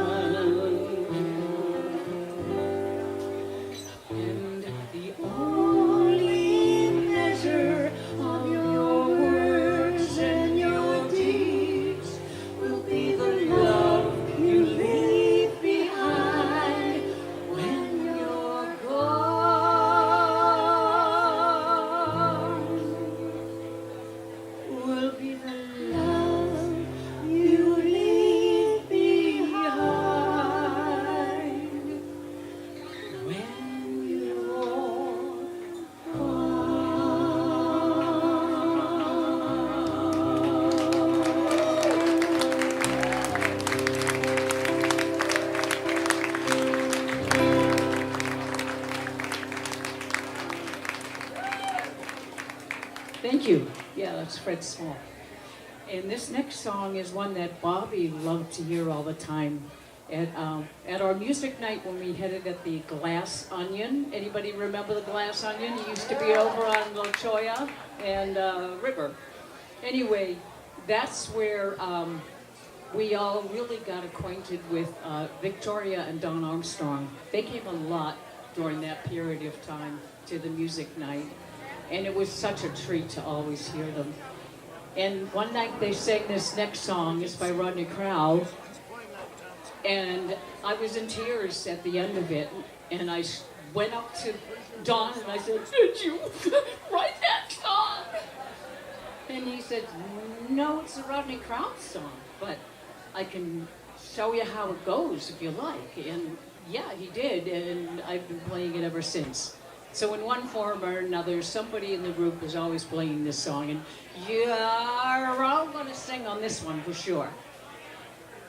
And the only measure of your words and your deeds will be the love you leave behind when you're gone. Will be the love you leave behind when you're Thank you. Yeah, that's Fred Small. And this next song is one that Bobby loved to hear all the time. At our music night when we had it at the Glass Onion. Anybody remember the Glass Onion? It used to be over on La Choya and River. Anyway, that's where we all really got acquainted with Victoria and Don Armstrong. They came a lot during that period of time to the music night. And it was such a treat to always hear them. And one night they sang this next song, it's by Rodney Crowell. And I was in tears at the end of it. And I went up to Don and I said, "Did you write that song?" And he said, "No, it's a Rodney Crowell song, but I can show you how it goes if you like." And yeah, he did, and I've been playing it ever since. So in one form or another, somebody in the group is always playing this song, and you're all going to sing on this one for sure.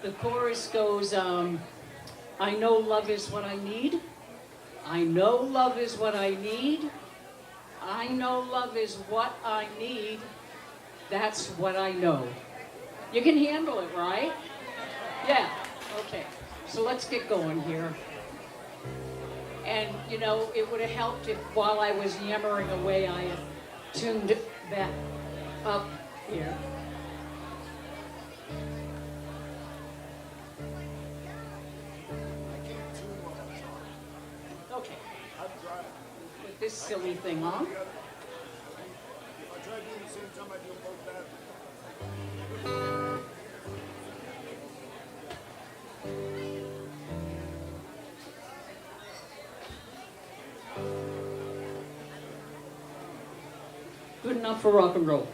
The chorus goes, I know love is what I need. I know love is what I need. I know love is what I need. That's what I know. You can handle it, right? Yeah, okay. So let's get going here. And, you know, it would have helped if while I was yammering away, I had tuned it back up here. Okay. Put this silly thing on. Good enough for rock and roll.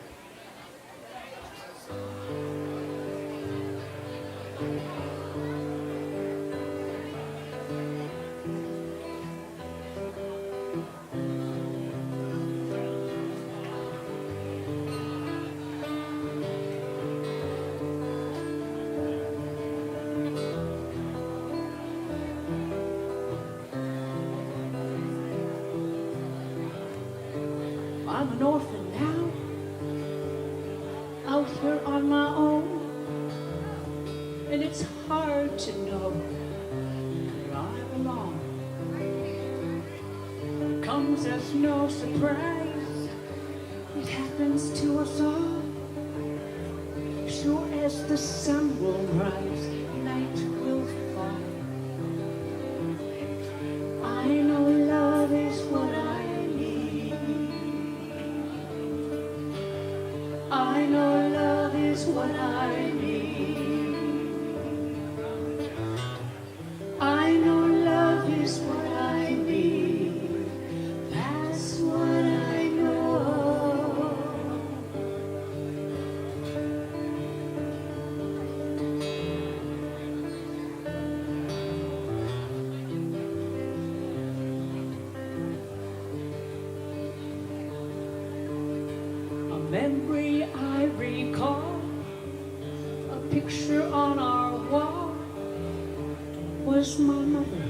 I'm an orphan now, out here on my own, and it's hard to know that I'm alone. It comes as no surprise, it happens to us all. Sure as the sun will rise, night will fall. I know love is what I need. I know love is what I need. I know love is what I need. That's what I know. A memory I recall, a picture on our wall, was my mother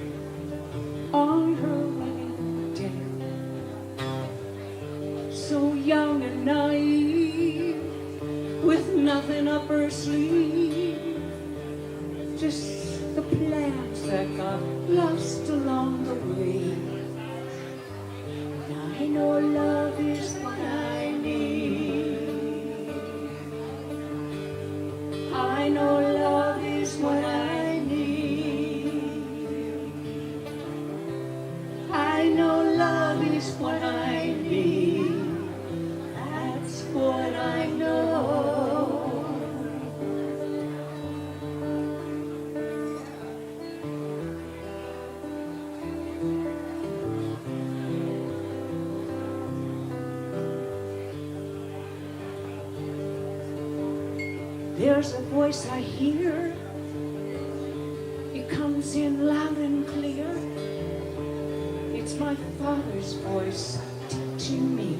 on her wedding day. So young and naive, with nothing up her sleeve, just the plans that got lost along the way. And I know love is what I need. I know love is what I need. I know love is what I need. That's what I know. There's a voice I hear, it comes in loud and clear. It's my Father's voice teaching me.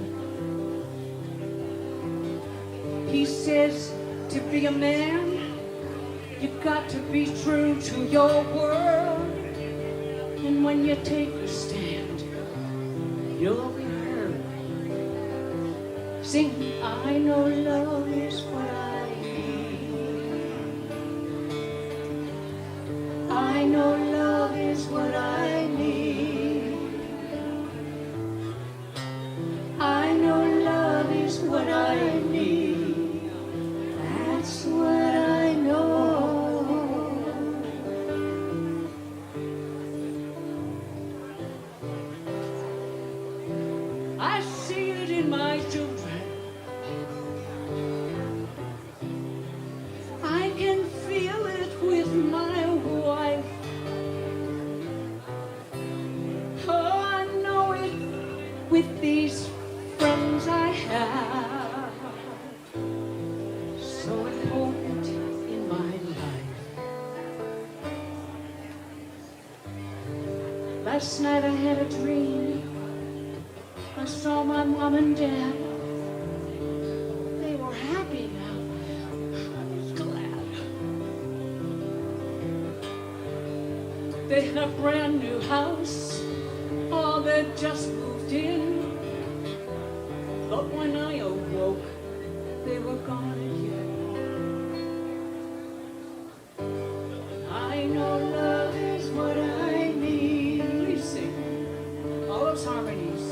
He says to be a man, you've got to be true to your word. And when you take a stand, you'll be heard. Sing, I know love is what I need. I know love is what I need. I know love is what I need. That's what I know. I see it in my children. I can feel it with my wife. Oh, I know it with these friends I have. So important in my life. Last night I had a dream. I saw my mom and dad. They were happy now. I was glad. They had a brand new house. Oh, they'd just moved in. But when I awoke, they were gone again. I know love is what I need. We sing all those harmonies.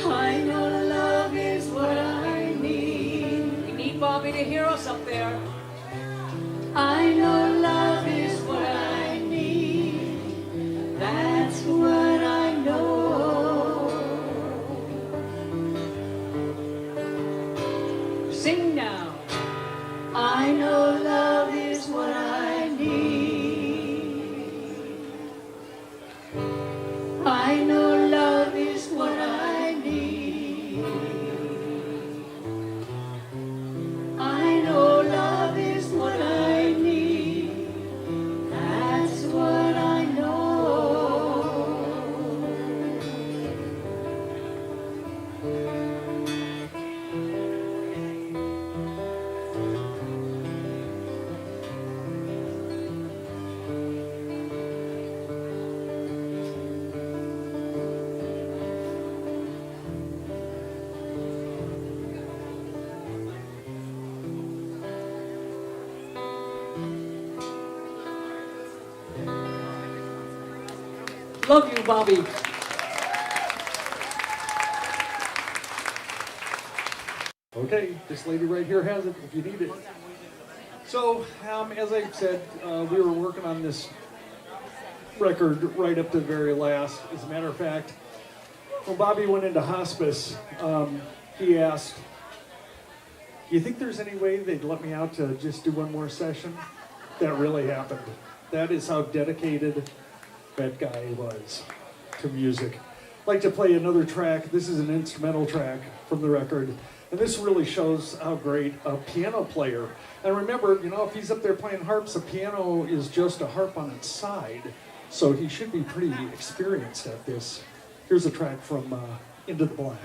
I know love is what I need. We need Bobby to hear us up there. I know love is what I need. That's what I know. Sing now. I know love is what I need. I know love is what I need. I know love is what I need. That's what I know. Love you, Bobby. Okay, this lady right here has it if you need it. So, as I said, we were working on this record right up to the very last. As a matter of fact, when Bobby went into hospice, he asked, "Do you think there's any way they'd let me out to just do one more session?" That really happened. That is how dedicated that guy was to music. I'd like to play another track. This is an instrumental track from the record. And this really shows how great a piano player. And remember, if he's up there playing harps, a piano is just a harp on its side. So he should be pretty experienced at this. Here's a track from Into the Black.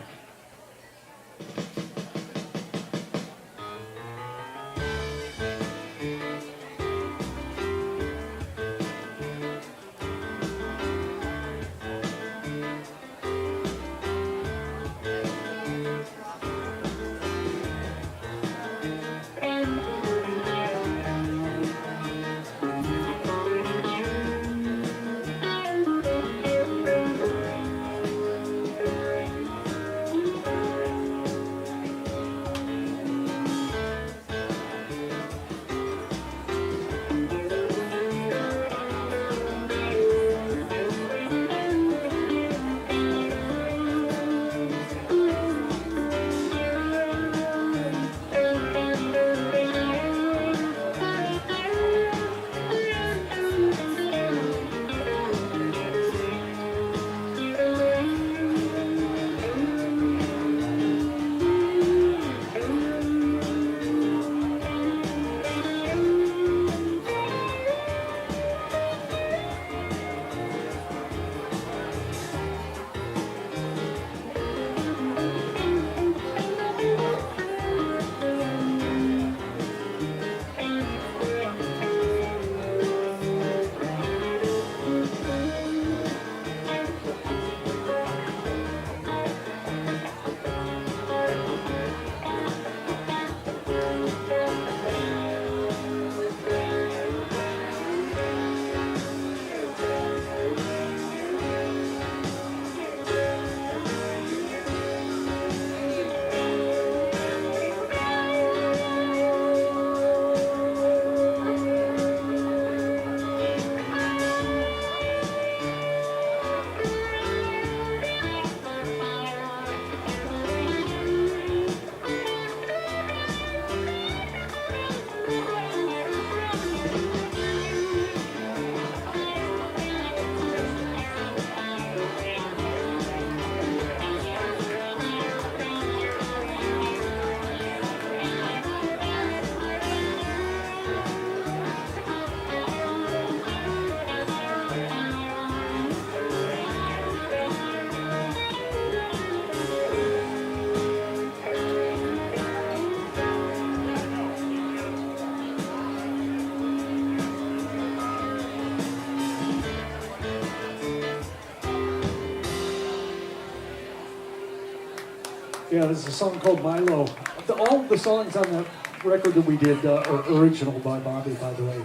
Yeah, this is a song called Milo. All of the songs on that record that we did are original by Bobby, by the way.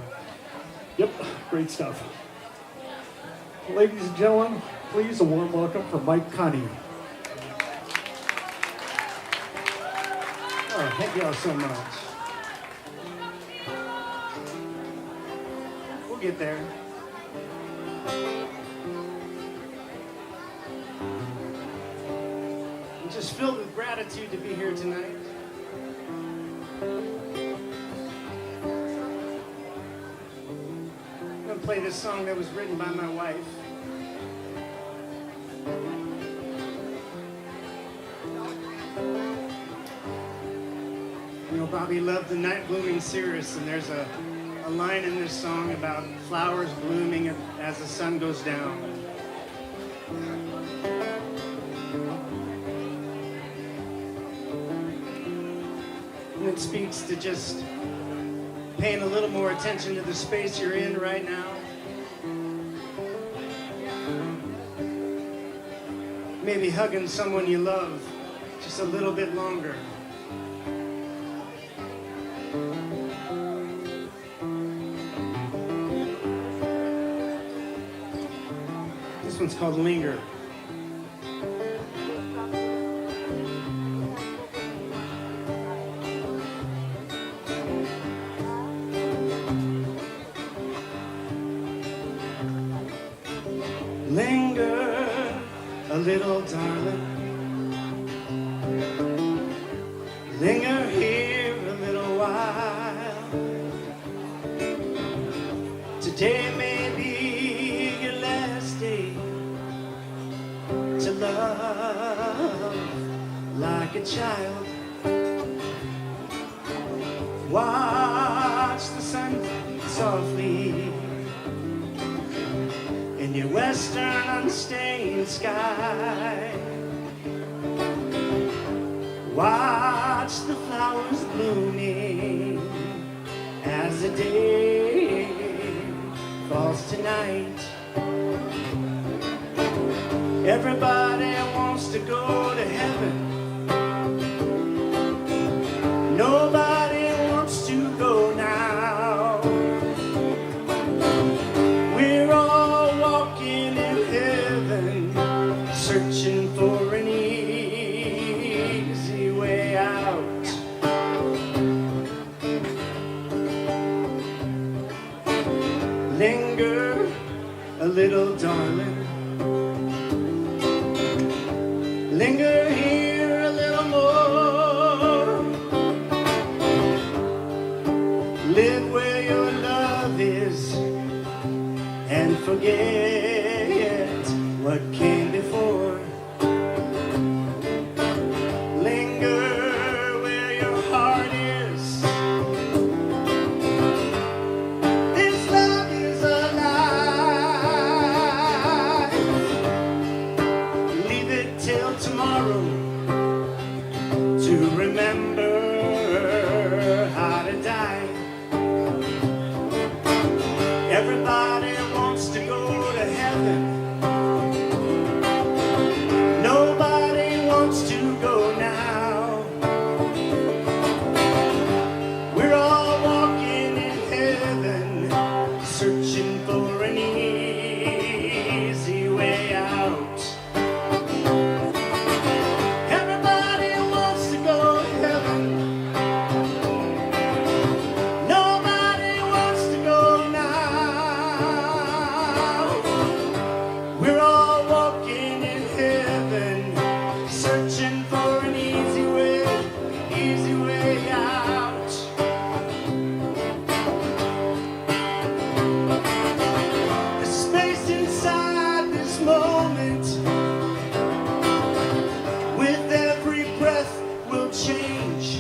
Yep, great stuff. Ladies and gentlemen, please a warm welcome for Mike Connie. Oh, thank y'all so much. We'll get there. I'm just filled with gratitude to be here tonight. I'm going to play this song that was written by my wife. You know, Bobby loved the night blooming cereus, and there's a line in this song about flowers blooming as the sun goes down. And it speaks to just paying a little more attention to the space you're in right now. Maybe hugging someone you love just a little bit longer. one's called Linger. Linger, a little darling. Linger here a little while. Today may be your last day to love like a child. Watch the sun softly in your western unstained sky. Watch the flowers blooming as the day falls tonight. Everybody wants to go to heaven. Nobody wants to go now. We're all walking in heaven, searching for an easy way out. Linger, a little darling. Linger here a little more. Live where your love is and forget what came before. Linger where your heart is. This love is alive. Leave it till tomorrow to remember how to die. Everybody wants to go to heaven. Nobody wants to go now. We're all walking in heaven, searching for an easy way out. Everybody wants to go to heaven. Nobody wants to go now. We're all walking in heaven, searching for an easy way out. The space inside this moment, with every breath will change.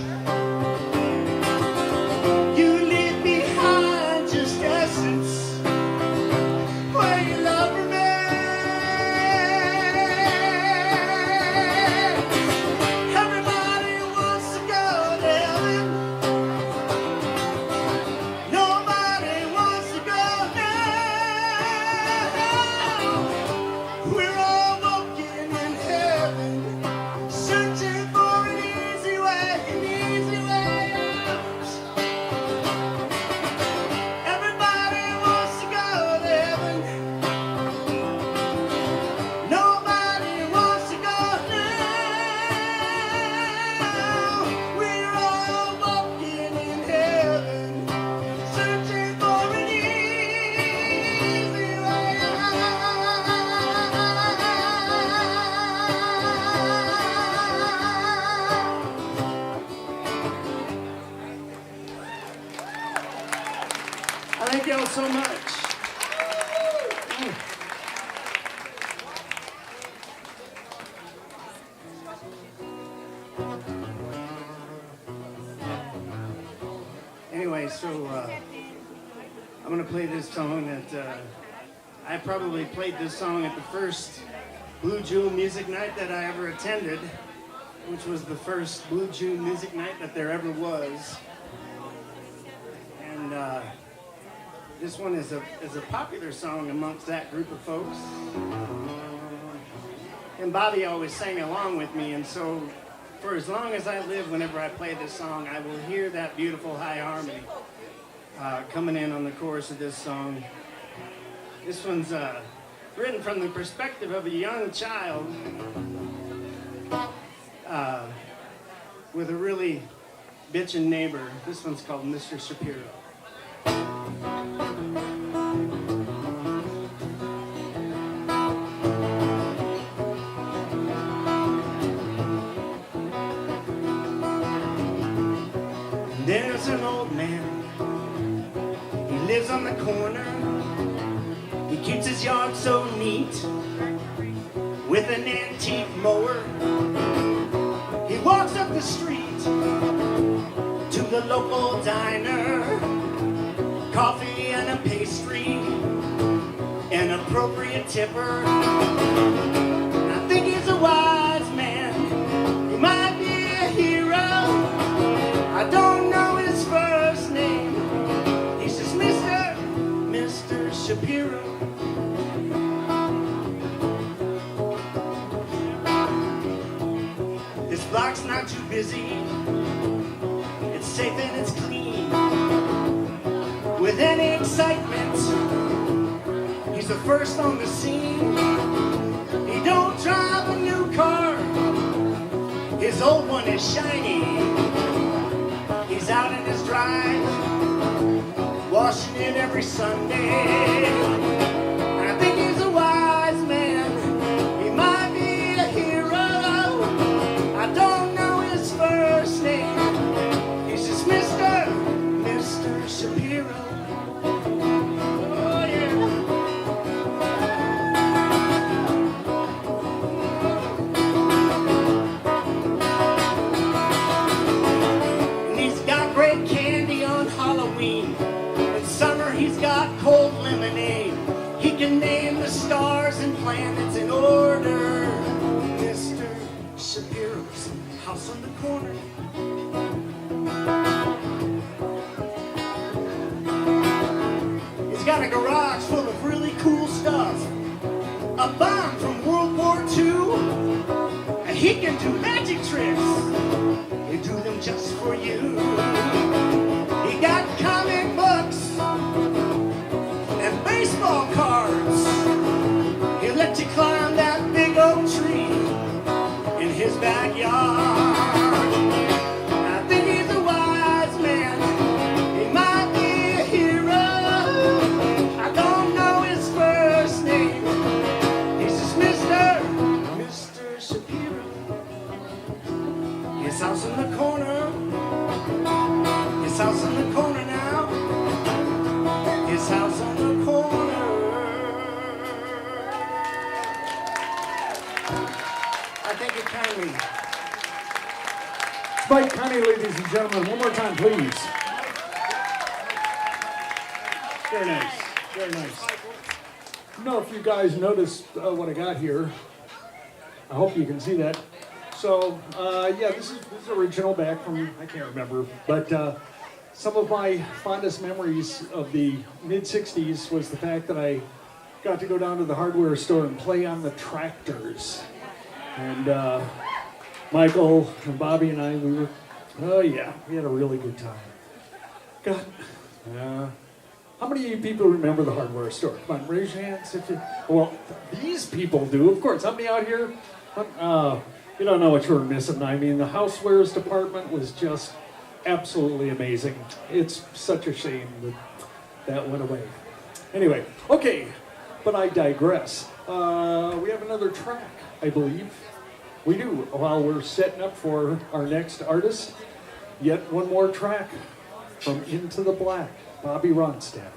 You leave behind just essence, where your love remains. Everybody wants to go to heaven. Nobody wants to go now. We're all walking in heaven, searching for an easy way out. Everybody wants to go to heaven. Nobody wants to go now. We're all walking in heaven, searching for an easy way out. I thank y'all so much. Anyway, so I'm gonna play this song that I probably played this song at the first Blue Jewel music night that I ever attended, which was the first Blue Jewel music night that there ever was. And this one is a popular song amongst that group of folks. And Bobby always sang along with me, and so for as long as I live, whenever I play this song, I will hear that beautiful high harmony coming in on the chorus of this song. This one's written from the perspective of a young child with a really bitchin' neighbor. This one's called Mr. Shapiro. There's an old man, he lives on the corner. He keeps his yard so neat with an antique mower. He walks up the street to the local diner, coffee and a pastry, an appropriate tipper. I think he's a wise man, he might be a hero. I don't know his first name, he's just Mr. Shapiro. This block's not too busy, it's safe and it's clean. With any excitement, he's the first on the scene. He don't drive a new car, his old one is shiny. He's out in his drive, washing it every Sunday. And I think he's a wise man, he might be a hero. I don't know his first name, he's just Mr. Shapiro. Oh yeah. And he's got great candy on Halloween. In summer he's got cold lemonade. He can name the stars and planets in order. Mr. Shapiro's house on the corner. He's got a garage full of really cool stuff. A bomb from World War II. And he can do magic tricks. He'll do them just for you. He got comic books and baseball cards. He'll let you climb that big oak tree in his backyard. I think he's a wise man, he might be a hero. I don't know his first name, he's just Mr. Shapiro. His house in the corner, his house in the corner now, his house on the corner. I thank you kindly. Spike Connie, ladies and gentlemen, one more time, please. Very nice, very nice. I don't know if you guys noticed what I got here. I hope you can see that. So, yeah, this is original back from, I can't remember, but some of my fondest memories of the mid-'60s was the fact that I got to go down to the hardware store and play on the tractors. And Michael and Bobby and I, we had a really good time. God, how many of you people remember the hardware store? Come on, raise your hands. Well, these people do, of course. How many out here? You don't know what you were missing. I mean, the housewares department was just absolutely amazing. It's such a shame that went away. Anyway, okay, but I digress. We have another track, I believe. We do, while we're setting up for our next artist. Yet one more track from Into the Black, Bobby Ronstadt.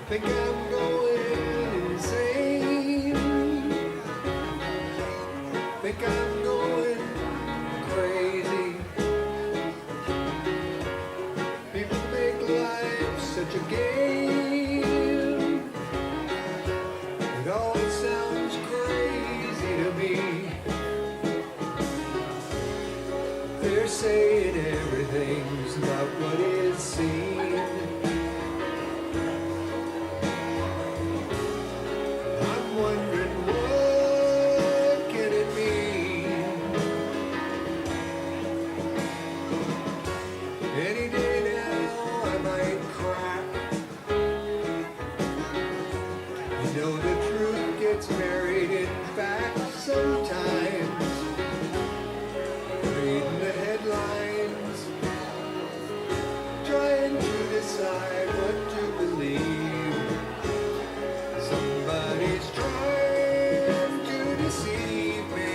Think I'm going insane. You know the truth gets buried in fact sometimes. Reading the headlines, trying to decide what to believe. Somebody's trying to deceive me.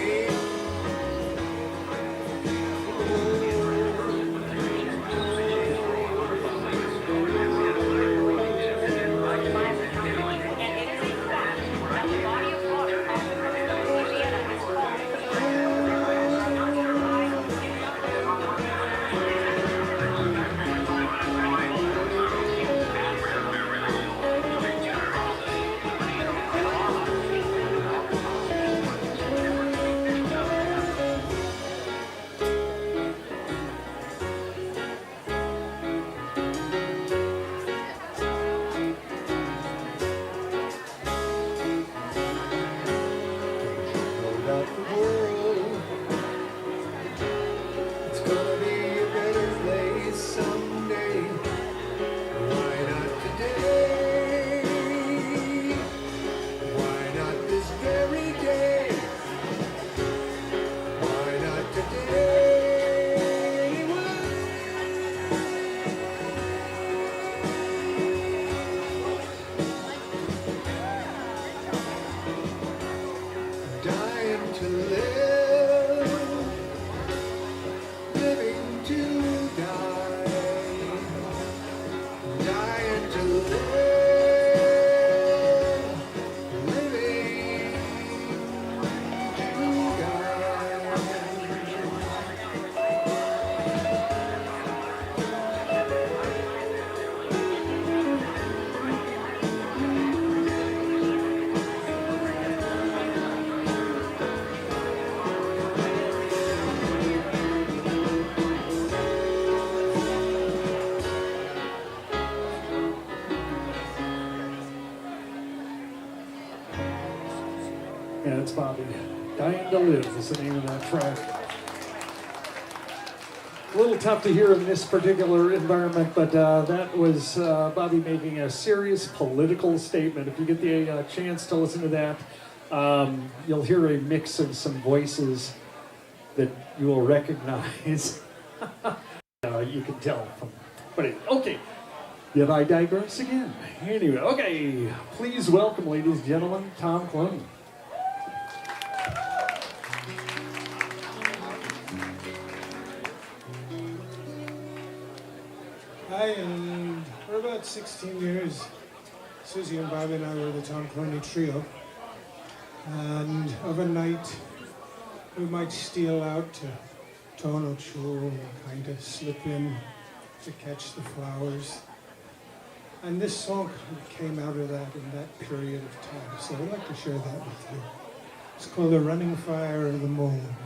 About the world, it's gonna be a better place someday. Why not today? Why not this very day? Why not today? Dying to live, living to die, dying to live, living to die. Yeah, it's Bobby. Dying to Live is the name of that track. A little tough to hear in this particular environment, but that was Bobby making a serious political statement. If you get the chance to listen to that, you'll hear a mix of some voices that you will recognize. You can tell from, but okay. Yet I digress again. Anyway, okay, please welcome, ladies and gentlemen, Tom Clooney. Hi, and for about 16 years, Susie and Bobby and I were the Tom Clooney Trio. And of a night, we might steal out to Tono Chul and kind of slip in to catch the flowers. And this song kind of came out of that in that period of time. So I'd like to share that with you. It's called The Running Fire of the Moon.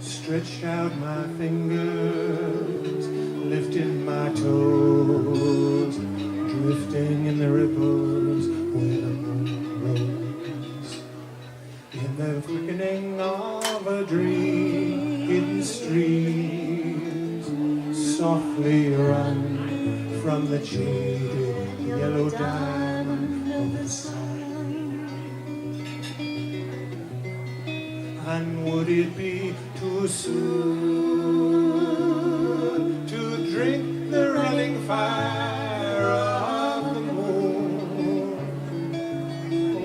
Stretched out my fingers, lifting my toes, drifting in the ripples where the moon rose. In the quickening of a dream, hidden streams softly run from the shaded yellow diamond of the sun. And would it be too soon to drink the running fire of the moon?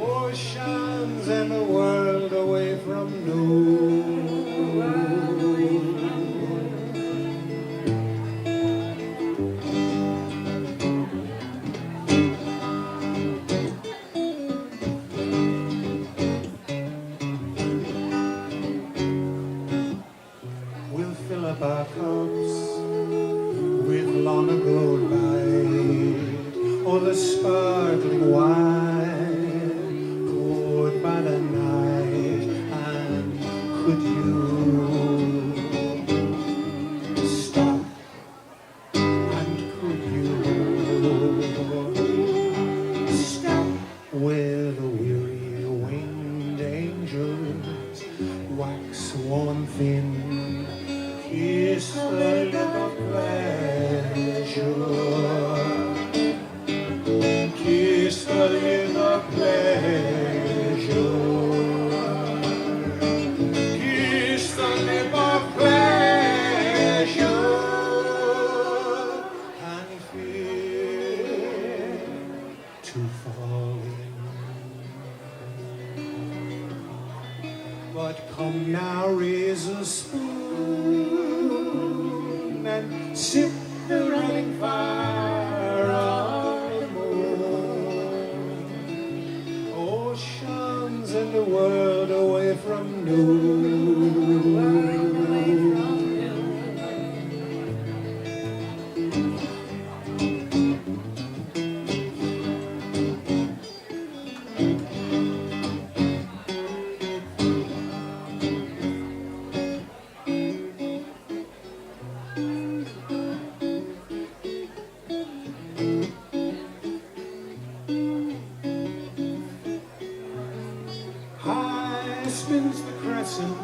Oceans and the world away from noon. Our cups with long ago light, or the sparkling wine poured by the night and could you stop? And could you stop where the weary winged angels wax worn thin? Kiss the lip of pleasure. Kiss the lip of pleasure. Kiss the lip of pleasure. And fear to fall in. But come now, raise a spoon and sip the running fire of the moon. Oceans and the world away from noon. High spins the crescent,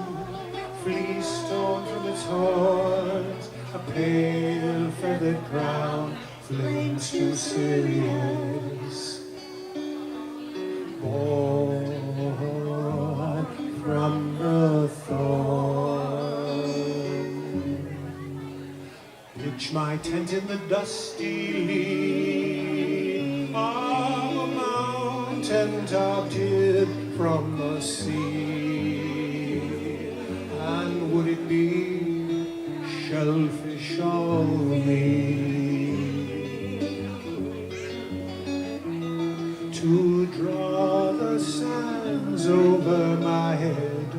fleece torn from its horns, a pale feathered crown, flames too serious. Born from the thorn. Pitch my tent in the dusty lee of a mountain top hid from the sea. And would it be shellfish of me to draw the sands over my head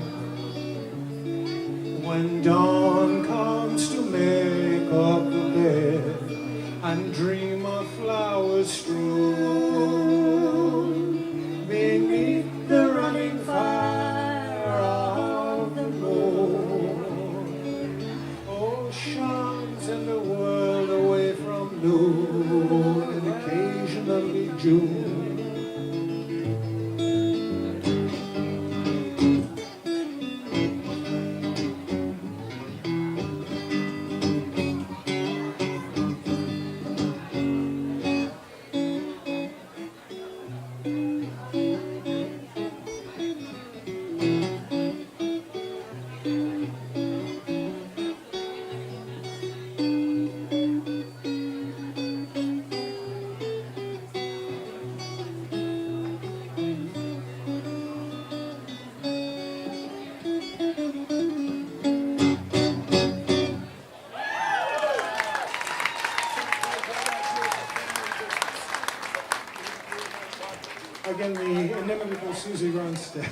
when dawn comes to make up the bed and dream of flowers strewn beneath the running fire of the moon. Oceans and the world away from noon and occasionally June. Again, the inimitable Susie Ronstadt.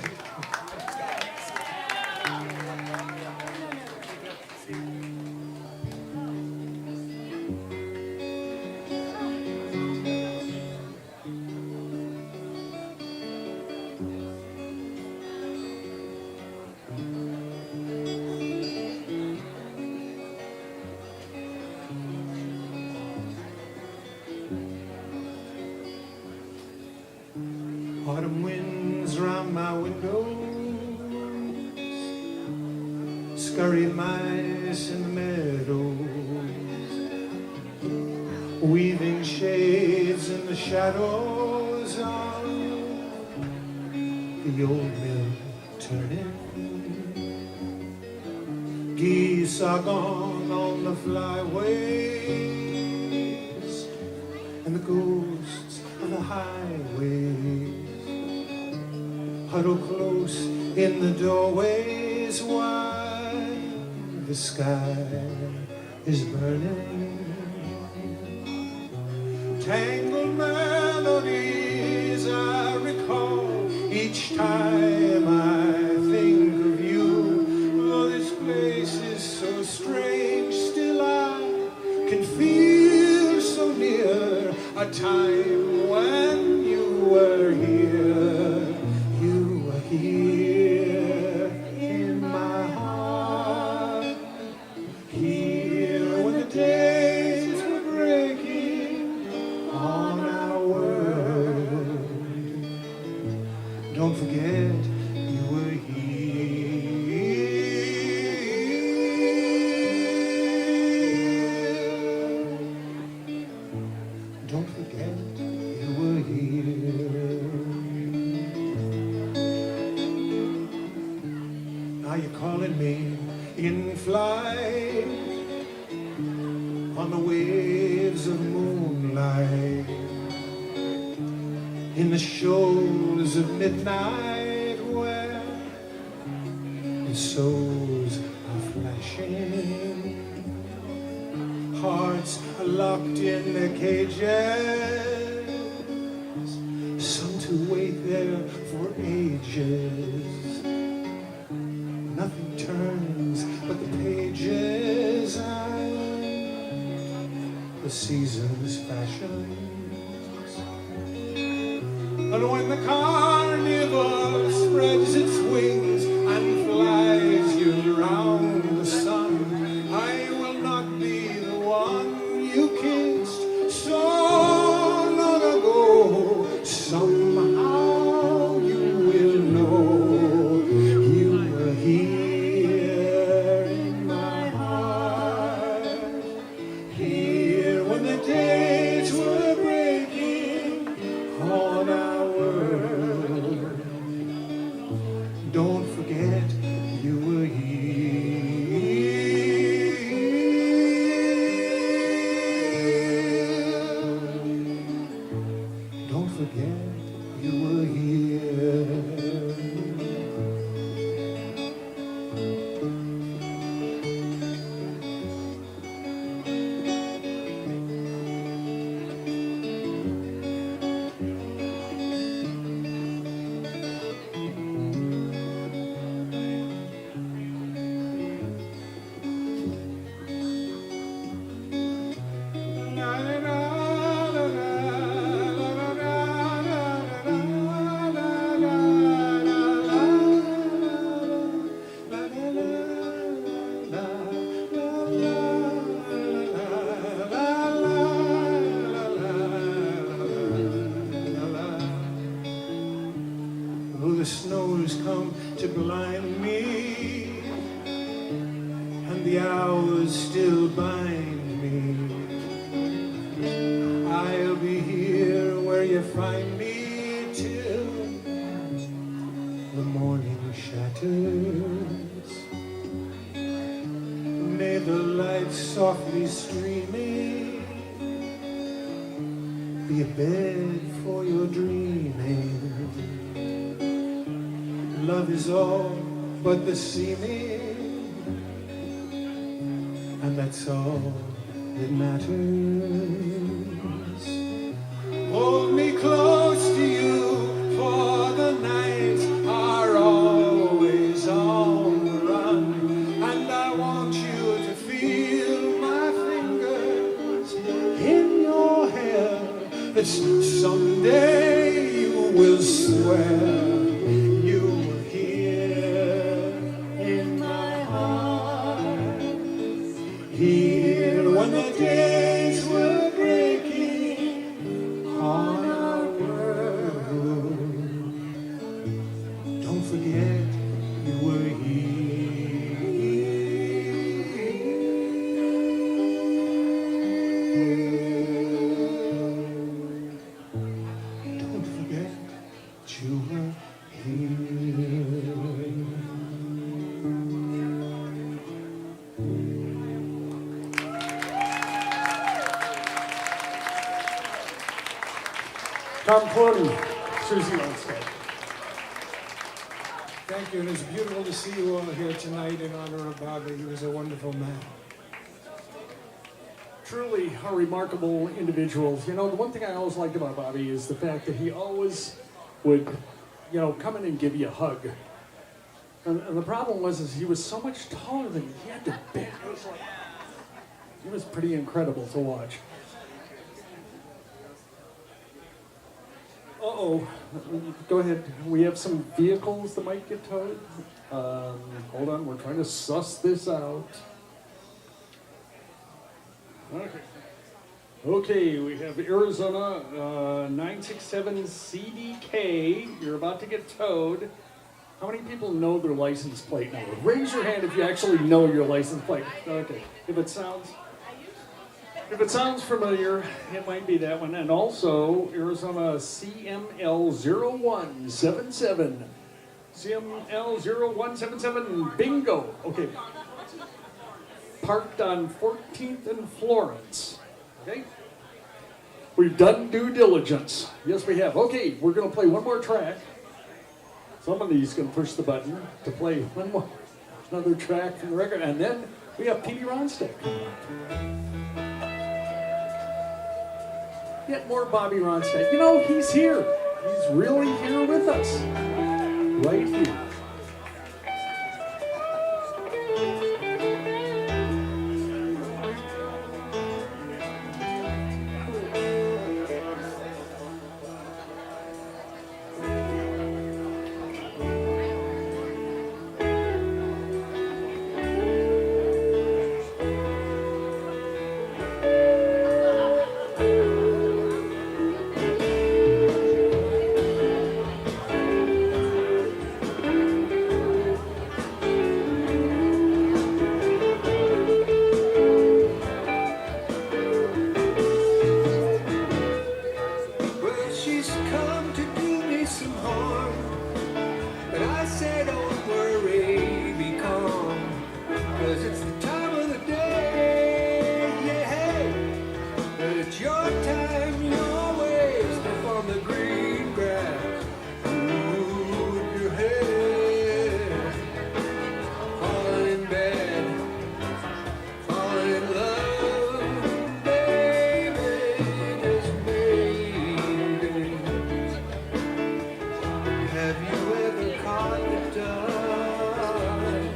Autumn winds round my windows, scurry mice in the meadows, weaving shades in the shadows of the old mill turning. Geese are gone on the flyways, and the ghosts of the highways huddle close in the doorways while the sky is burning. Tangled melodies I recall each time I think of you. Oh, this place is so strange, still I can feel so near a time when you were here. You were here in my in flight on the waves of moonlight, in the shoals of midnight where the souls are flashing, hearts are locked in their cages, some to wait there for ages. Nothing turns but the pages and the seasons' fashions. And when the carnival spreads its wings and flies you round the sun, I will not be the one you kissed so long ago. Somehow you will know you were here in my heart, here when the days were breaking on our world. Don't forget you were here. Don't forget you were here. Oh, the snows come to blind me, and the hours still bind me. I'll be here where you find me till the morning shatters. May the lights softly streaming be a bed for your dreaming. Love is all but the seeming, and that's all that matters. Hold me close to you, for the nights are always on the run, and I want you to feel my fingers in your hair, that someday you will swear here when the days were breaking on our world. Don't forget you were here. Don't forget you were here. Tom Clooney, Susie Ronstadt. Thank you, and it's beautiful to see you all here tonight in honor of Bobby. He was a wonderful man. Truly a remarkable individual. You know, the one thing I always liked about Bobby is the fact that he always would, you know, come in and give you a hug. And the problem was is he was so much taller than you. He had to bend. It was pretty incredible to watch. Uh-oh. Go ahead. We have some vehicles that might get towed. Hold on. We're trying to suss this out. Okay, we have Arizona 967 CDK. You're about to get towed. How many people know their license plate number? Raise your hand if you actually know your license plate. Okay. If it sounds familiar, it might be that one. And also Arizona CML 0177 CML0177, bingo. Okay. Parked on 14th and Florence. Okay? We've done due diligence. Yes, we have. Okay, we're going to play one more track. Somebody's going to push the button to play one more, another track from the record, and then we have P.D. Ronstadt. Yet more Bobby Ronstadt. You know, he's here. He's really here with us. Right here. Well, she's come to do me some harm, but I say don't worry, be calm, 'cause it's the time of the day, yeah. But it's your time, your way, step on the green grass, move your head, falling in bed, falling in love, baby, just maybe. Have you ever caught the tide?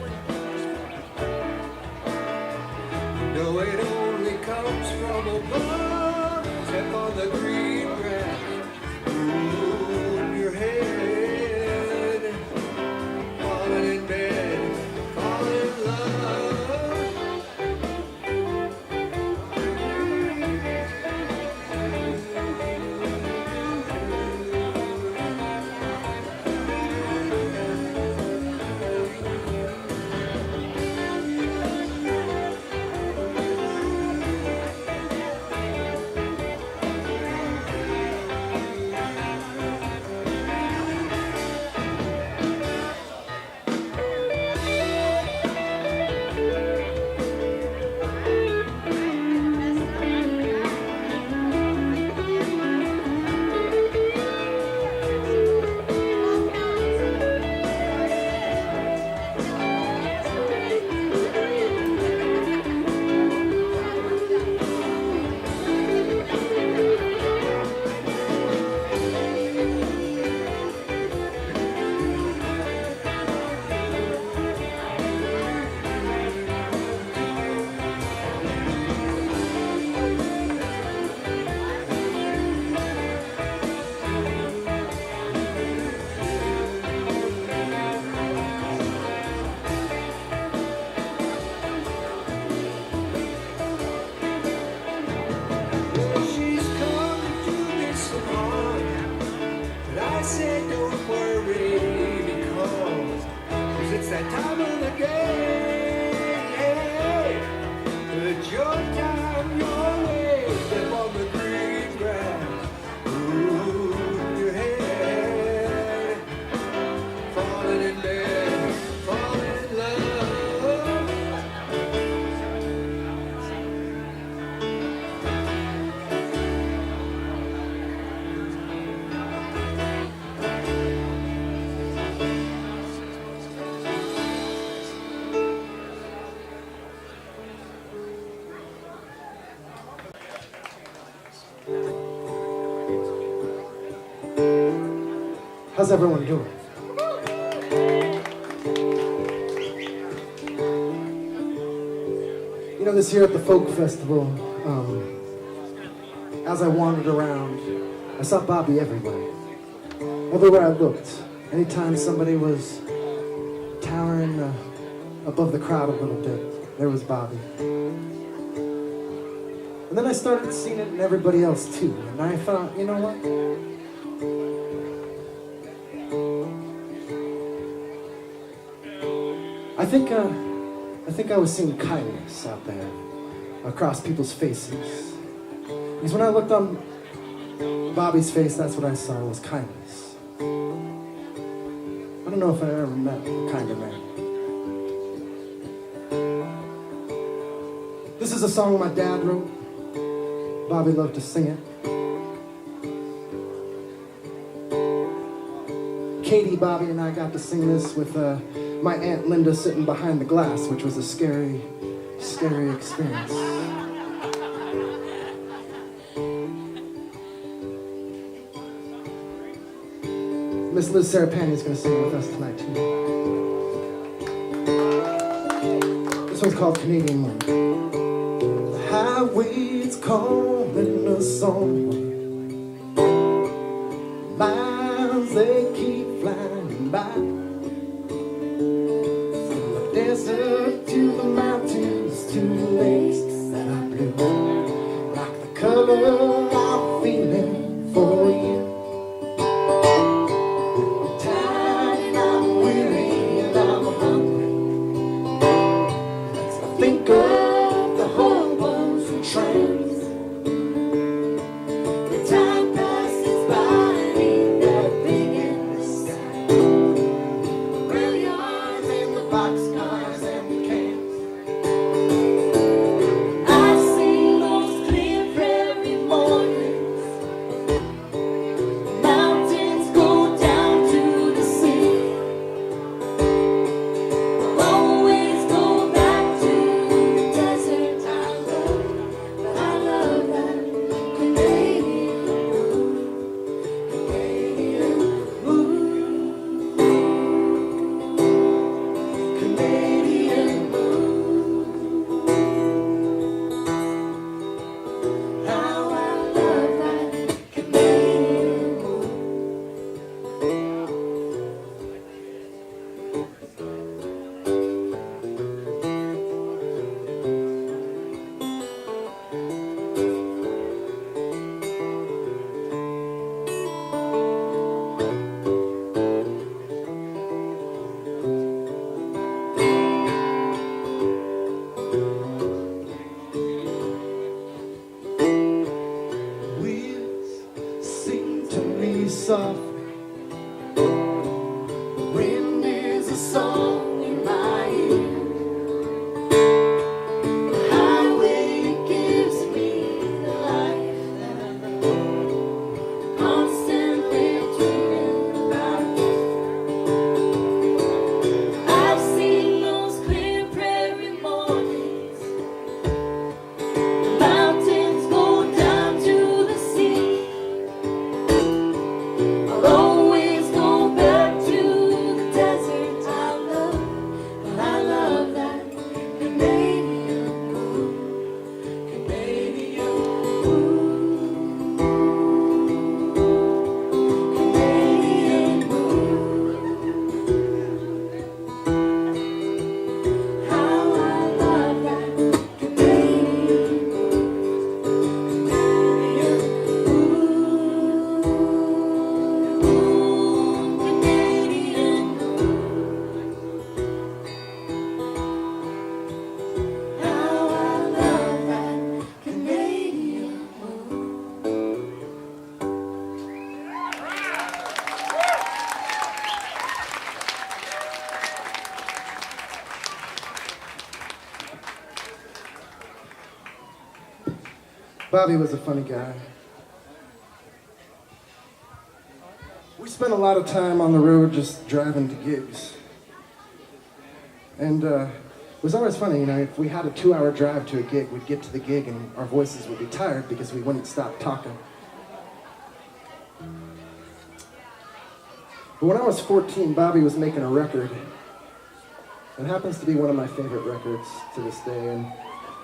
No, it only comes from above. Step on the green grass, move your head, falling in bed, falling in love. Well, she's come to do me some harm, but I said don't worry, because 'cause it's that time of the day. It's your time, your way, step on the green grass, move your head, falling in bed, falling in love. How's everyone doing? You know, this year at the folk festival, as I wandered around, I saw Bobby everywhere. Everywhere I looked, anytime somebody was towering above the crowd a little bit, there was Bobby. And then I started seeing it in everybody else too, and I thought, you know what? I think I was seeing kindness out there across people's faces. Because when I looked on Bobby's face, that's what I saw was kindness. I don't know if I ever met a kinder man. This is a song my dad wrote. Bobby loved to sing it. Katie, Bobby, and I got to sing this with my Aunt Linda sitting behind the glass, which was a scary, scary experience. Miss Liz Sarapani is going to sing with us tonight, too. This one's called Canadian Moon. The highway's calling us on. Miles they keep flying by. From the desert to the mountains to the lakes that are blue. Like the color I'm feeling for you. Think of the hobos and trains. The time passes by, ain't that big in the sky. The rail yards and the boxcars and the cans. I've seen those clear prairie mornings. Mountains go down to the sea. Always go back to the desert I love, but I love that Canadian moon, Canadian moon, Canadian moon. How I love that Canadian moon. Winds sing to me soft. Wind is a song in my ear. The highway gives me the life that I love. Constantly dreaming about you. I've seen those clear prairie mornings. The mountains go down to the sea. I'll always go back to the desert I love, but I love that Canadian moon, Canadian moon, Canadian moon. How I love that Canadian moon, Canadian Canadian how I love that Canadian moon. Bobby was a funny guy. We spent a lot of time on the road just driving to gigs. And it was always funny, you know, if we had a 2-hour drive to a gig, we'd get to the gig and our voices would be tired because we wouldn't stop talking. But when I was 14, Bobby was making a record. It happens to be one of my favorite records to this day. And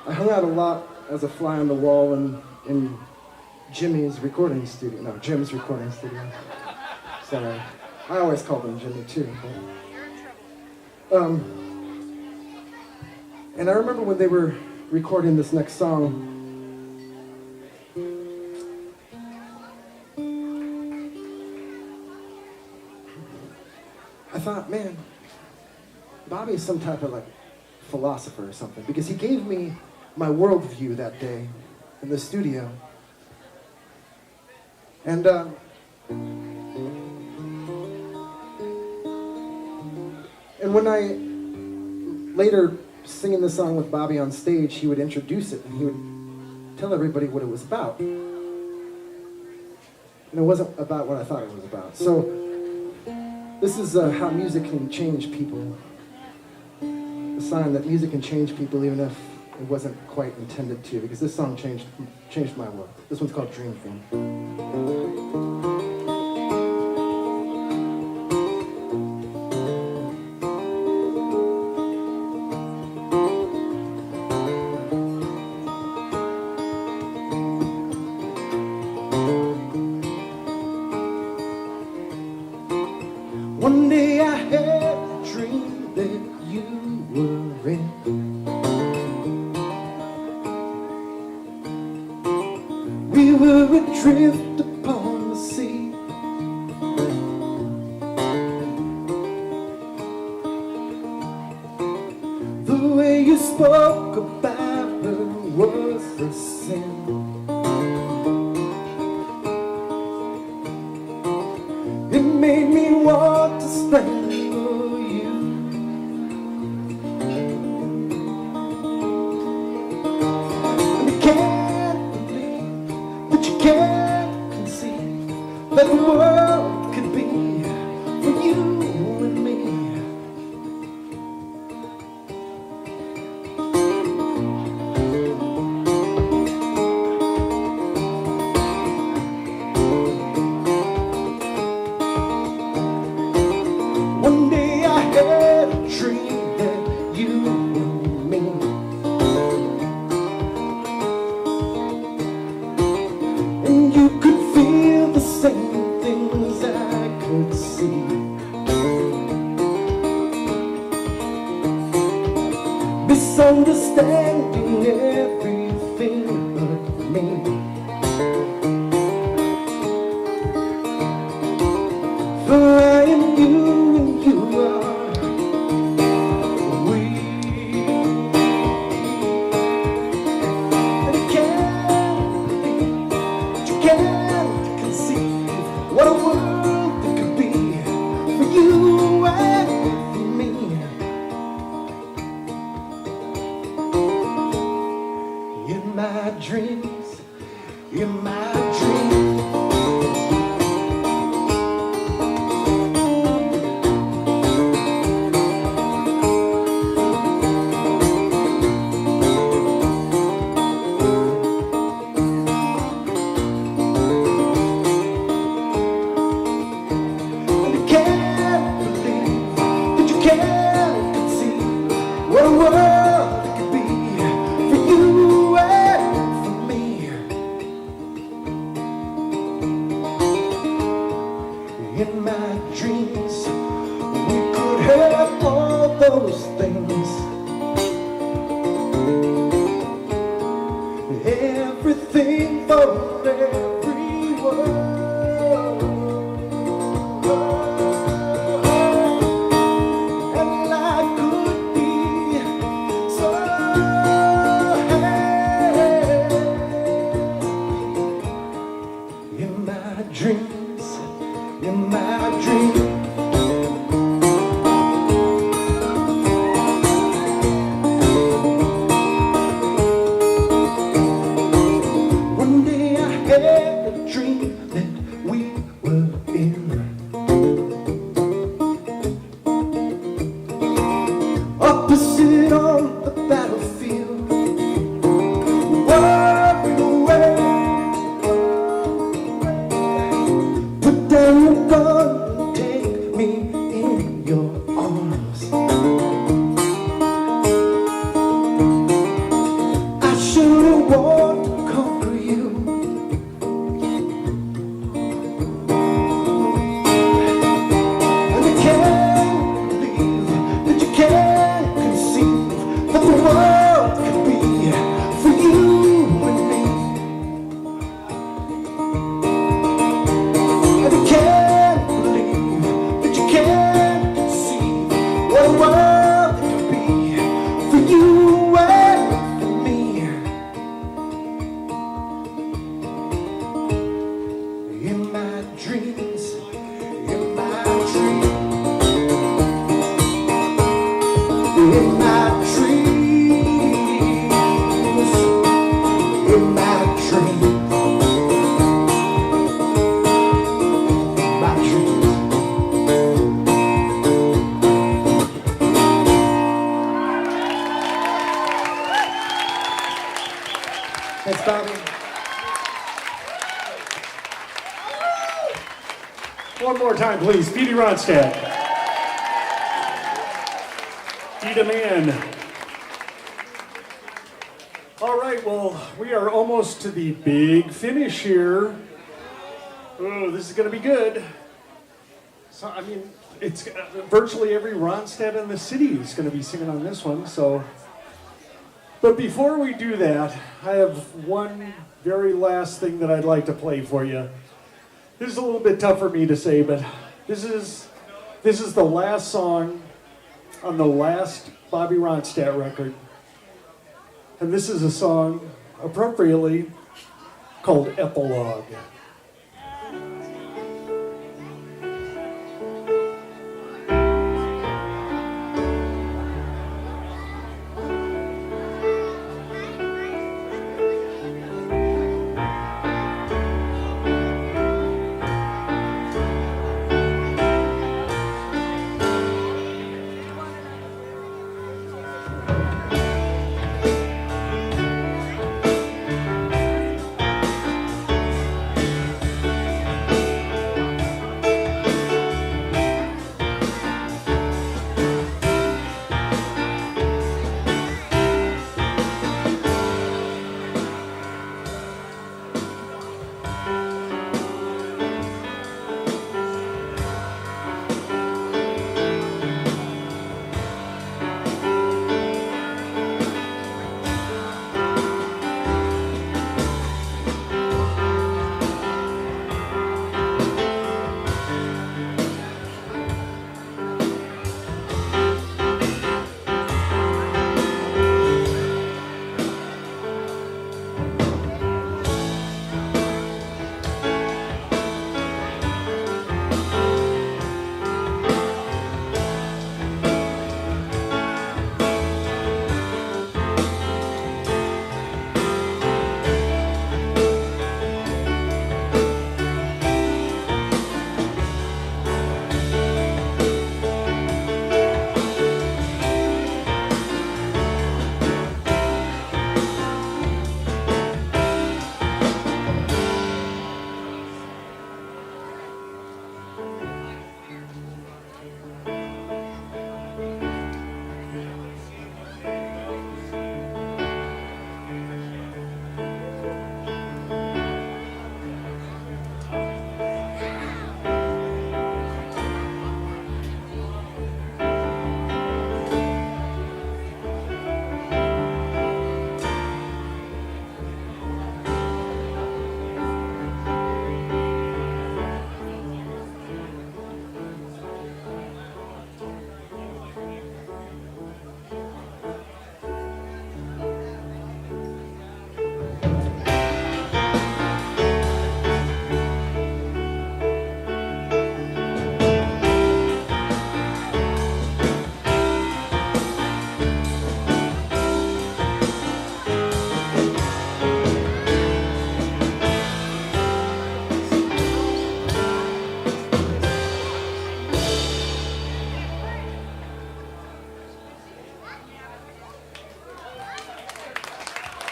I hung out a lot as a fly on the wall in Jim's recording studio. Sorry. I always called him Jimmy too. But, and I remember when they were recording this next song, I thought, man, Bobby is some type of like philosopher or something, because he gave me my worldview that day in the studio. And when I later singing the song with Bobby on stage, he would introduce it and he would tell everybody what it was about. And it wasn't about what I thought it was about. So this is how music can change people. A sign that music can change people even if it wasn't quite intended to, because this song changed my world. This one's called Dream Theme. One day I had a dream that you were in. We were adrift upon the sea. The way you spoke about her was a sin. It made me want to strangle you. And I can't believe that you can't conceive that the world could be for you and me. One day I had a dream that you and me, and you could feel the same things I could see. Misunderstanding everything but me. For I am you and you are we. And I can't believe that you can't conceive what a world that could be for you and for me. In my dreams, in my dreams. And I can't believe that you can't conceive what a world it could be for you and for me. In my dreams, we could have all those things. Everything for everyone. And life could be so happy. In my dreams, in my dreams. One day I had a dream that we were in opposite on the battlefield, walking away. Put down your gun and take me in your arms. I should have wanted to conquer you. And I can't believe that you can't conceive that the world could be for you and me. And I can't believe that you can't conceive what a world it could be for you and for me. In my dreams, in my dreams. Thanks, Bobby. One more time, please. Petey Ronstadt. Eat a man. All right, well, we are almost to the big finish here. Oh, this is going to be good. So, I mean, it's virtually every Ronstadt in the city is going to be singing on this one. So, but before we do that, I have one very last thing that I'd like to play for you. This is a little bit tough for me to say, but this is the last song on the last Bobby Ronstadt record. And this is a song, appropriately, called Epilogue.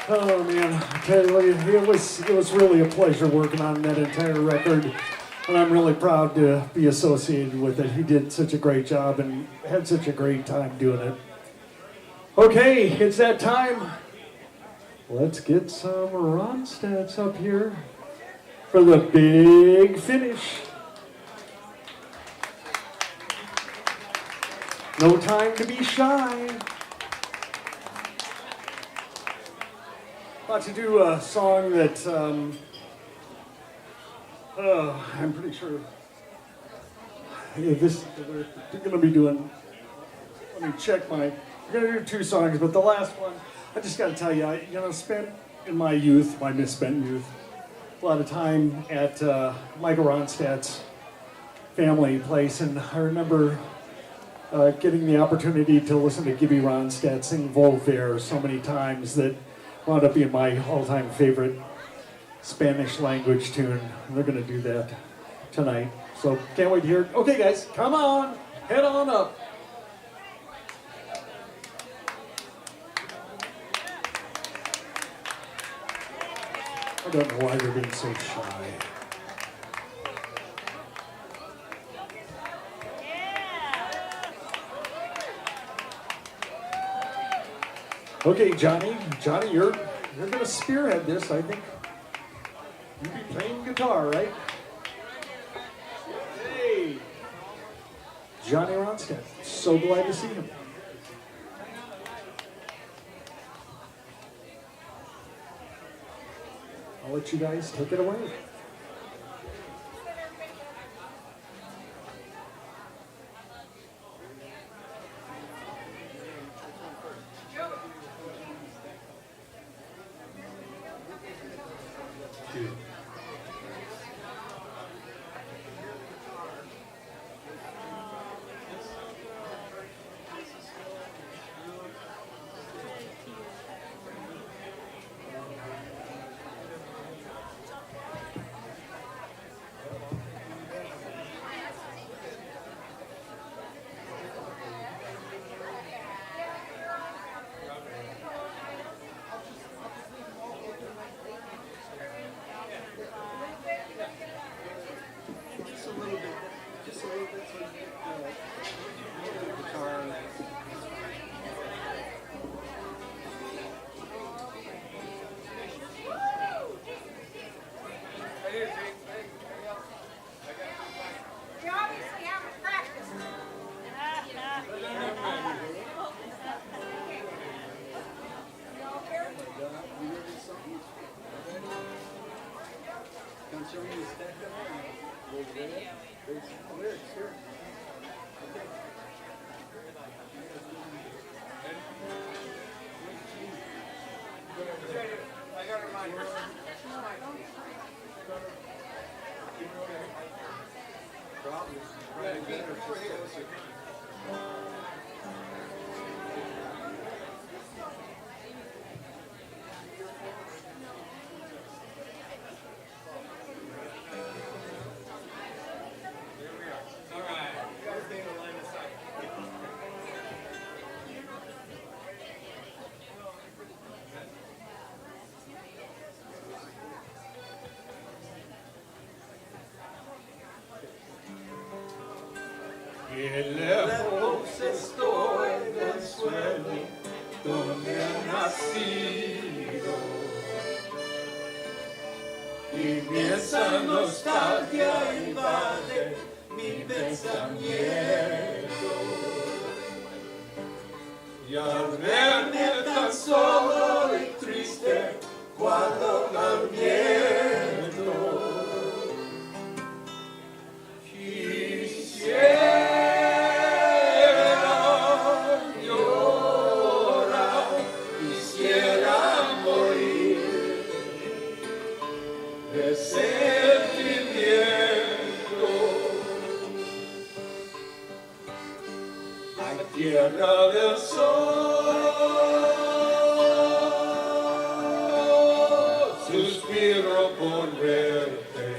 Oh man, I tell you, it was really a pleasure working on that entire record, and I'm really proud to be associated with it. He did such a great job and had such a great time doing it. Okay, it's that time. Let's get some Ronstadts up here for the big finish. No time to be shy. About to do a song that I'm pretty sure this we're going to be doing. Let me check my. We're going to do two songs, but the last one, I just got to tell you, I spent in my youth, my misspent youth, a lot of time at Michael Ronstadt's family place, and I remember getting the opportunity to listen to Gibby Ronstadt sing Voltaire so many times that wound up being my all-time favorite Spanish language tune. And they're going to do that tonight. So can't wait to hear it. Okay, guys, come on. Head on up. don't know why they're being so shy. Okay, Johnny, you're gonna spearhead this. I think you'll be playing guitar, right? Hey, Johnny Ronstadt. So glad to see him. I'll let you guys take it away. Qué lejos estoy del suelo donde he nacido y mi esa nostalgia invade mi pensamiento y al verme tan solo y triste cuando al viento tierra del sol, suspiro por verte,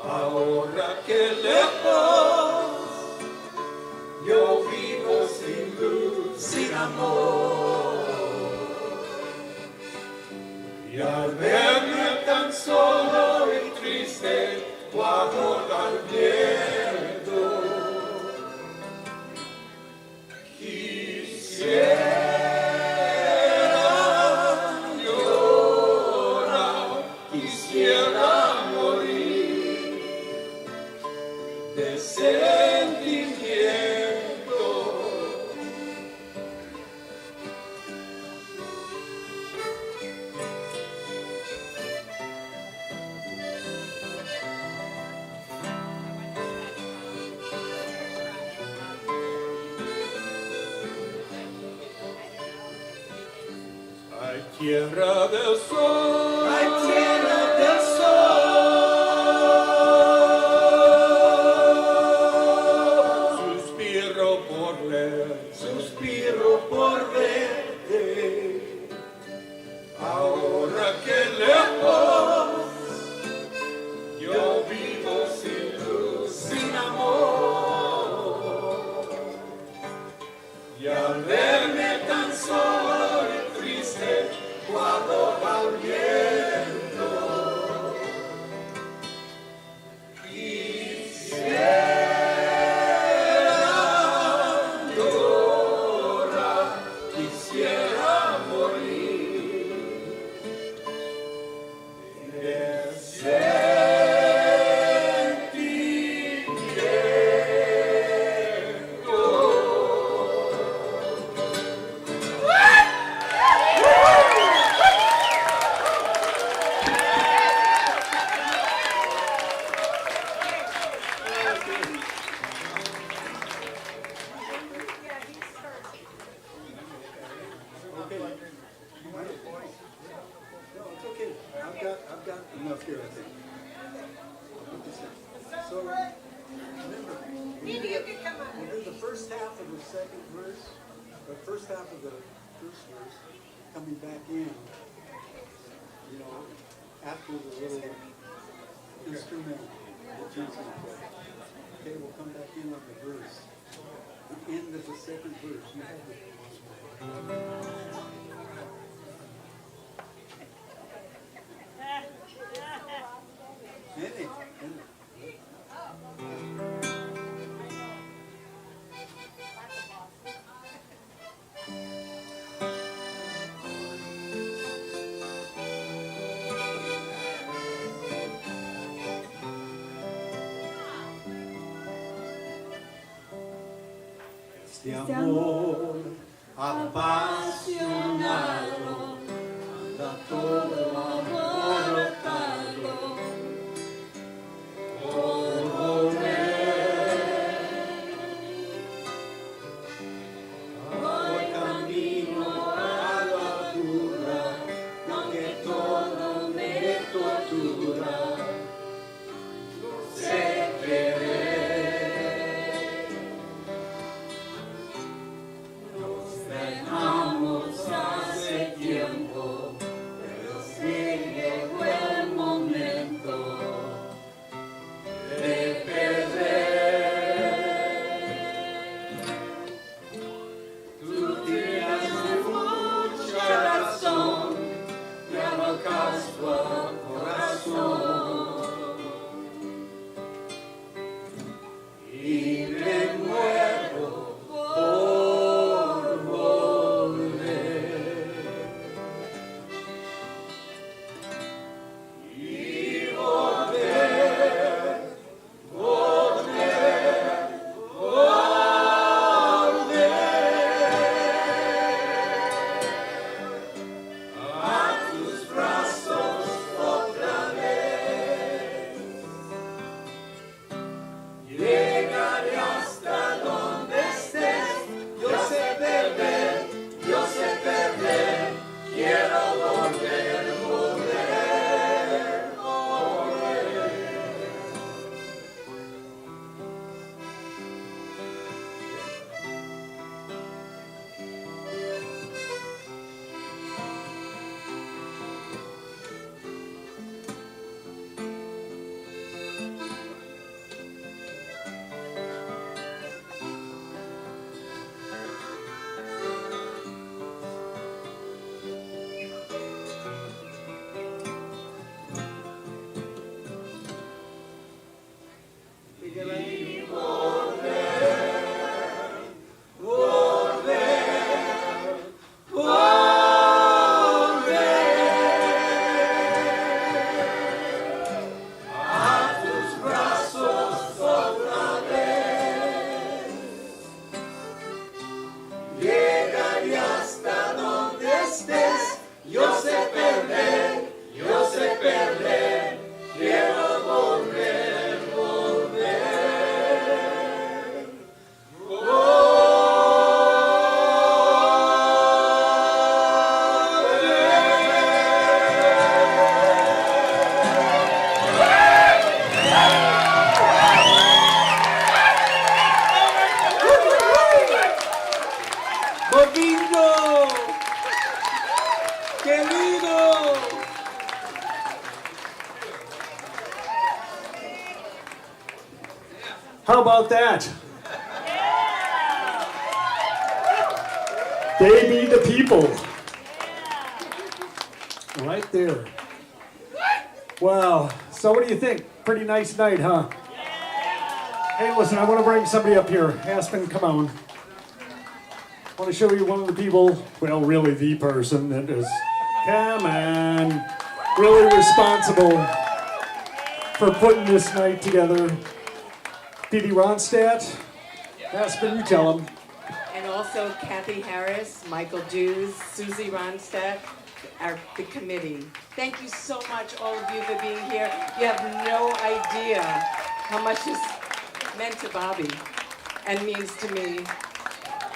ahora que lejos yo vivo sin luz, sin amor, y al verme tan solo y triste bajo el viento, quisiera morir de sentimiento. Ay, tierra del sol, ay, tierra del sol, suspiro por verte, ahora que lejos yo vivo sin luz, sin amor, y al verme tan solo y triste cuando al viento quisiera morir de Okay. No, it's okay. I've got enough here, I think. I'll put this in. So, remember, we'll do the first half of the second verse, or first half of the first verse, coming back in, you know, after the little instrumental that Jim's gonna play. Okay, we'll come back in on the verse. The end of the second verse. You have the Este amor apasionado anda todo alborotado por volver. Hoy camino a la altura, aunque todo me tortura, sé querer. Hace tiempo, pero sí llegó el momento de perder. Tú tienes mucha razón, ya no caso al corazón y me muero por volver. Y volver, volver, volver a tus brazos otra vez. Llegaré hasta donde estés. Yo sé perder, quiero volver, volver, volver. Y volver, volver, volver a tus brazos otra vez. Llegaré hasta donde estés. Yo sé perder, quiero volver, volver, ¡Boquingo! ¡Querido! How about that? They be the people. Right there. Wow. So what do you think? Pretty nice night, huh? Hey, listen, I want to bring somebody up here. Aspen, come on. I want to show you one of the people, well, really the person that is, come on, really responsible for putting this night together. Dee Ronstadt, Aspen, you tell him. And also Kathy Harris, Michael Dews, Susie Ronstadt, the committee. Thank you so much, all of you, for being here. You have no idea how much this meant to Bobby and means to me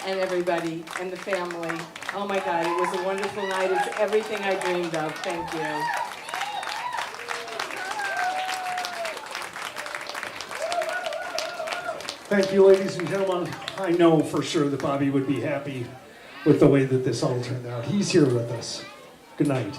and everybody and the family. Oh my God, it was a wonderful night. It's everything I dreamed of. Thank you. Thank you, ladies and gentlemen. I know for sure that Bobby would be happy with the way that this all turned out. He's here with us. Good night.